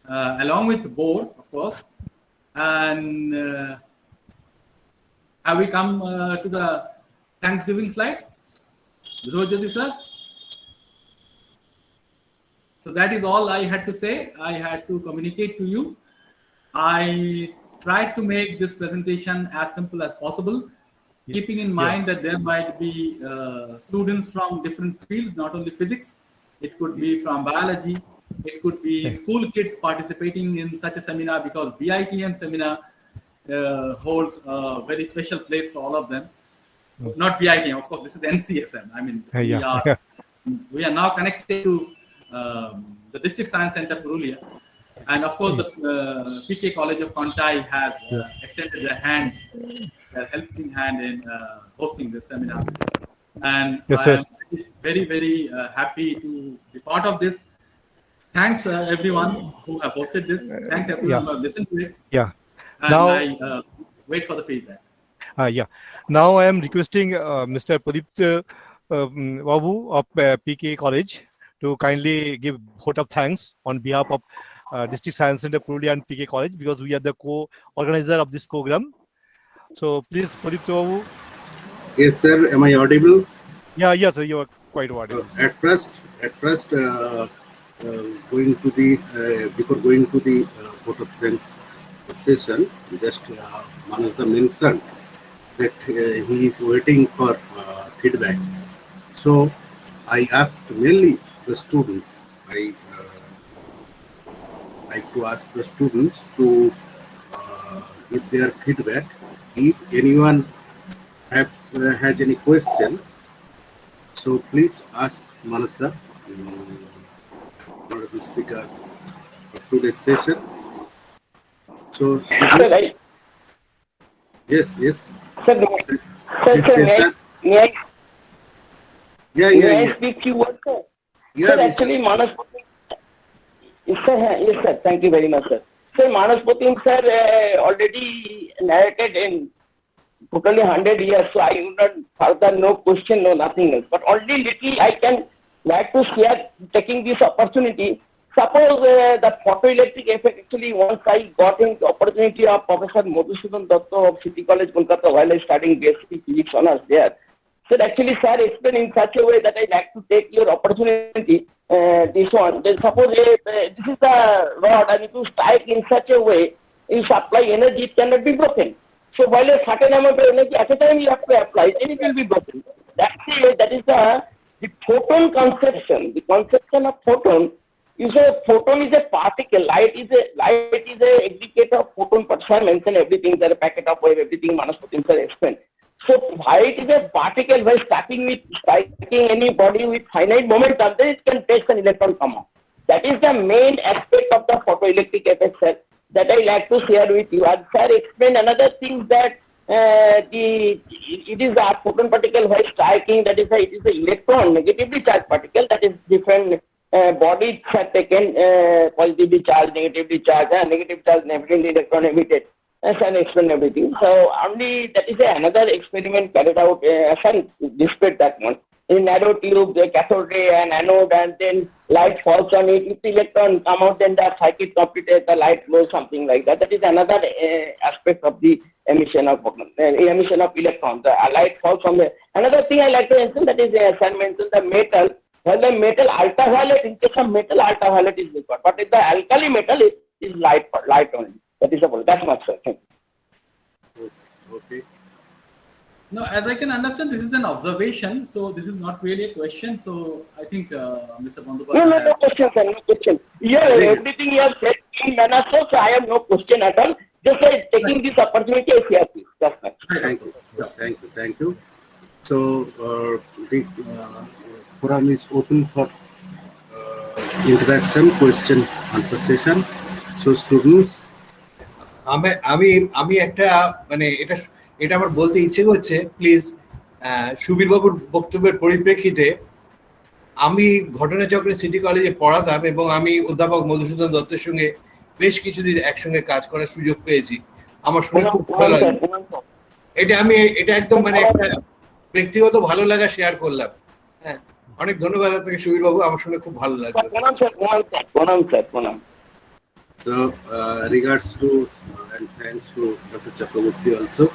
along with Bohr, of course. And have we come to the Thanksgiving slide? Rojati sir? So that is all I had to say. I had to communicate to you. I tried to make this presentation as simple as possible, keeping in mind that there might be students from different fields, not only physics. It could be from biology. It could be school kids participating in such a seminar, because BITM seminar holds a very special place for all of them. Not BITM, of course, this is NCSM. I mean, we are now connected to the District Science Center, Purulia. And of course, the PK College of Contai has extended their hand, their helping hand in hosting this seminar. And I am very, very happy to be part of this. Thanks everyone who have hosted this. Thanks everyone who have listened to it. And now I wait for the feedback. Now I am requesting Mr. Pradip Babu of PK College to kindly give vote of thanks on behalf of District Science Center Purulia and PK College, because we are the co-organizer of this program. So please, Pradip Babu. Yes, sir. Am I audible? Yes, sir. You are quite audible. At first, going to the before going to the vote of thanks session, just Manas mentioned that he is waiting for feedback. So I asked mainly the students. I like to ask the students to give their feedback. If anyone has any question, so please ask Manas, honorable speaker, of today's session. So, Sir, students, yes. Sir, This session, may I yeah. speak few words, sir? Yeah, Sir, Mr. actually, Manas Pratim. Yes, sir. Thank you very much, sir. Sir, Manas Pratim, sir, already narrated in totally 100 years, so I would not further no question, no nothing else. But only little I can like to share, taking this opportunity. Suppose the photoelectric effect, actually once I got into opportunity of Professor Madhusudan Datta of City College, Kolkata, while I studying basic physics honors there. So actually, sir explained in such a way that I like to take your opportunity, this one. Then suppose this is the rod and if you strike in such a way, you supply energy, it cannot be broken. So while a certain amount of energy at a time you have to apply, then it will be broken. That is the photon conception. The conception of photon is photon is a particle. Light is a indicator of photon. But I mentioned everything, the packet of wave, everything Manas Pratim sir explained. So light is a particle. By striking any body with finite momentum, then it can touch an electron come out. That is the main aspect of the photoelectric effect, sir, that I like to share with you. And sir explained another thing that it is a photon particle while striking, it is an electron negatively charged particle, that is different bodies have taken positively charged, negatively charged, negative charge, negatively electron emitted. Sun explained everything. So only that is another experiment carried out. Sun displayed that one. In narrow tube, the cathode ray and anode, and then light falls on it. If the electron come out, then the circuit completed, the light flows, something like that. That is another aspect of the emission of electrons. The light falls on the. Another thing I like to mention, that is Sun mentioned the metal. Well, the metal ultraviolet, in case of metal, ultraviolet is required. But if the alkali metal is light only. That is about. That's much, sir. Thank you. Okay. No, as I can understand, this is an observation, so this is not really a question. So I think Mr. Bandupal. No question, sir. No question. Yeah, everything you have said in Manas, so I have no question at all. Just taking this opportunity, I share this. That's much. Thank you. So the forum is open for interaction, question, answer session. So students. আমি একটা মানে এটা আমার বলতে ইচ্ছে করছে, please Subir বাবুর বক্তব্যের পরিপ্রেক্ষিতে আমি ঘটনাচক্রে সিটি কলেজে পড়াতাম এবং আমি অধ্যাপক মধুসূদন দত্তের সঙ্গে বেশ কিছুদিন একসঙ্গে কাজ করার সুযোগ পেয়েছি। আমার শুনে খুব ভালো লাগে। এটা একদম মানে একটা ব্যক্তিগত ভালো লাগা শেয়ার করলাম। হ্যাঁ, অনেক ধন্যবাদ আপনাকে সুবীর বাবু, আমার শুনে খুব ভালো লাগলো। প্রণাম। So, regards to and thanks to Dr. Chakraborty also.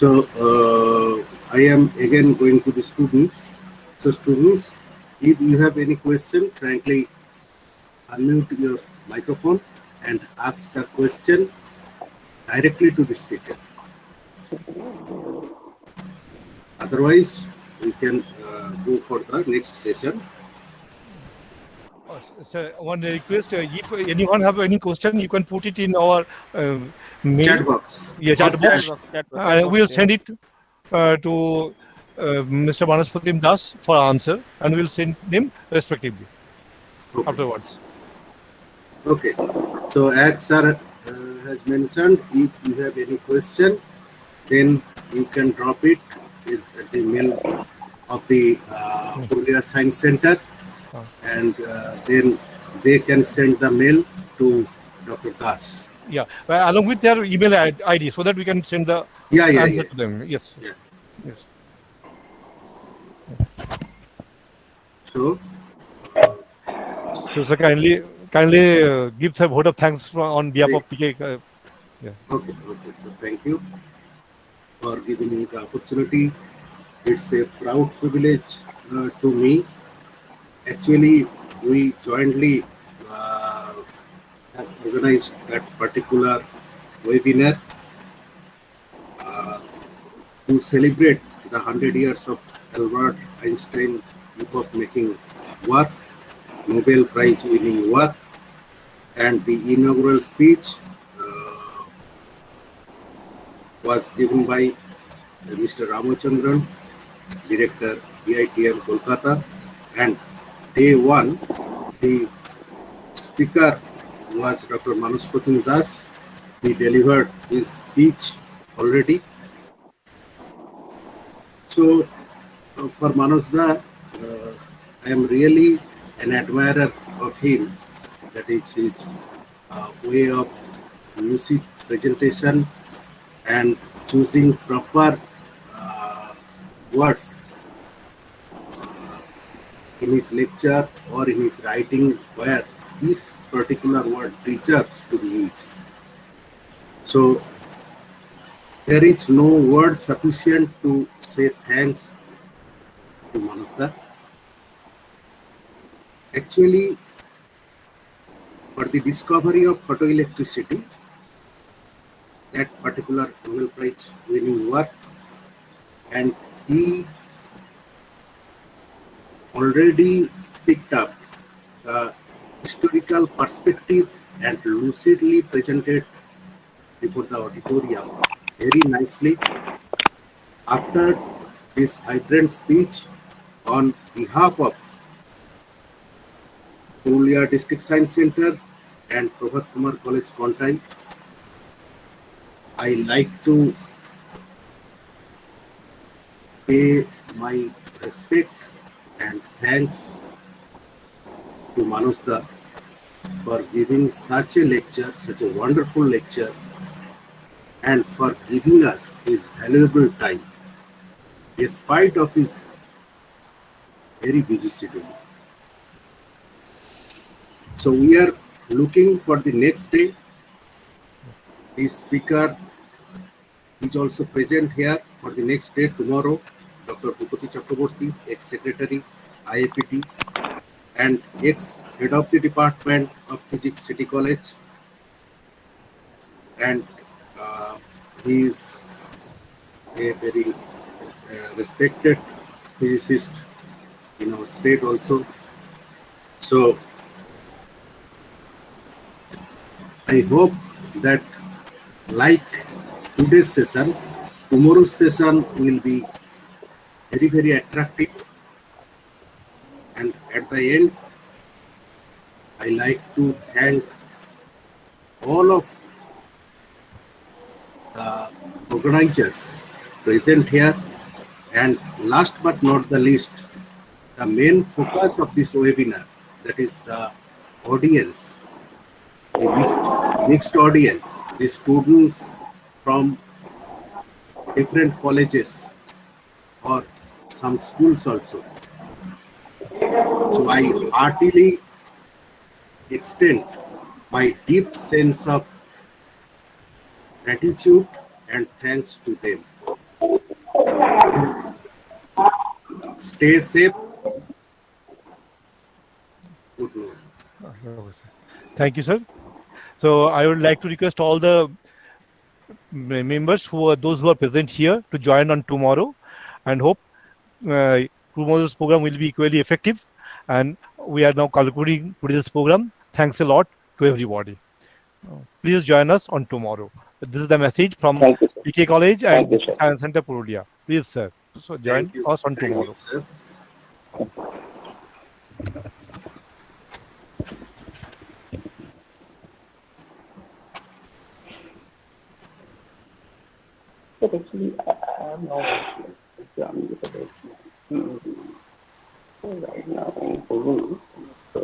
So, I am again going to the students. So, students, if you have any question, frankly, unmute your microphone and ask the question directly to the speaker. Otherwise, we can go for the next session. Sir, one request, if anyone have any question, you can put it in our mail. Chat box. Yeah, chat box. We'll send it to Mr. Manas Pratim Das for answer, and we'll send them respectively afterwards. Okay. So as sir has mentioned, if you have any question, then you can drop it at the mail of the Purulia Science Center. And then they can send the mail to Dr. Das. Yeah, along with their email ID, so that we can send the answer to them. Yes. Yes. So sir, kindly give a vote of thanks on behalf of PK. Okay. So thank you for giving me the opportunity. It's a proud privilege to me. Actually, we jointly have organized that particular webinar to celebrate the 100 years of Albert Einstein epoch-making work, Nobel Prize winning work, and the inaugural speech was given by Mr. Ramachandran, Director, EITM Kolkata, and Day one, the speaker was Dr. Manas Pratim. He delivered his speech already. So for Manas I am really an admirer of him. That is his way of music presentation and choosing proper words in his lecture or in his writing where this particular word deserves to be used. So there is no word sufficient to say thanks to Manas. Actually, for the discovery of photoelectricity, that particular Nobel Prize winning work, and he already picked up the historical perspective and lucidly presented before the auditorium very nicely. After this vibrant speech on behalf of Purulia District Science Center and Prabhat Kumar College Contai, I like to pay my respect and thanks to Manas for giving such a lecture, such a wonderful lecture, and for giving us his valuable time, despite of his very busy schedule. So we are looking for the next day. The speaker is also present here for the next day tomorrow. Dr. Bhupati Chakraborty, ex-secretary, IAPT, and ex-head of the Department of Physics, City College. And he is a very respected physicist in our state also. So I hope that like today's session, tomorrow's session will be very, very attractive. And at the end, I like to thank all of the organizers present here. And last but not the least, the main focus of this webinar, that is the audience, the mixed audience, the students from different colleges or some schools also. So I heartily extend my deep sense of gratitude and thanks to them. Stay safe. Good night. Thank you, sir. So I would like to request all the members those who are present here to join on tomorrow, and hope tomorrow's program will be equally effective. And we are now concluding today's program. Thanks a lot to everybody. Please join us on tomorrow. This is the message from PK College and Science Center Purulia. Please, sir. So join us on tomorrow. Sir. But actually, I have no exam right now in Purulia. So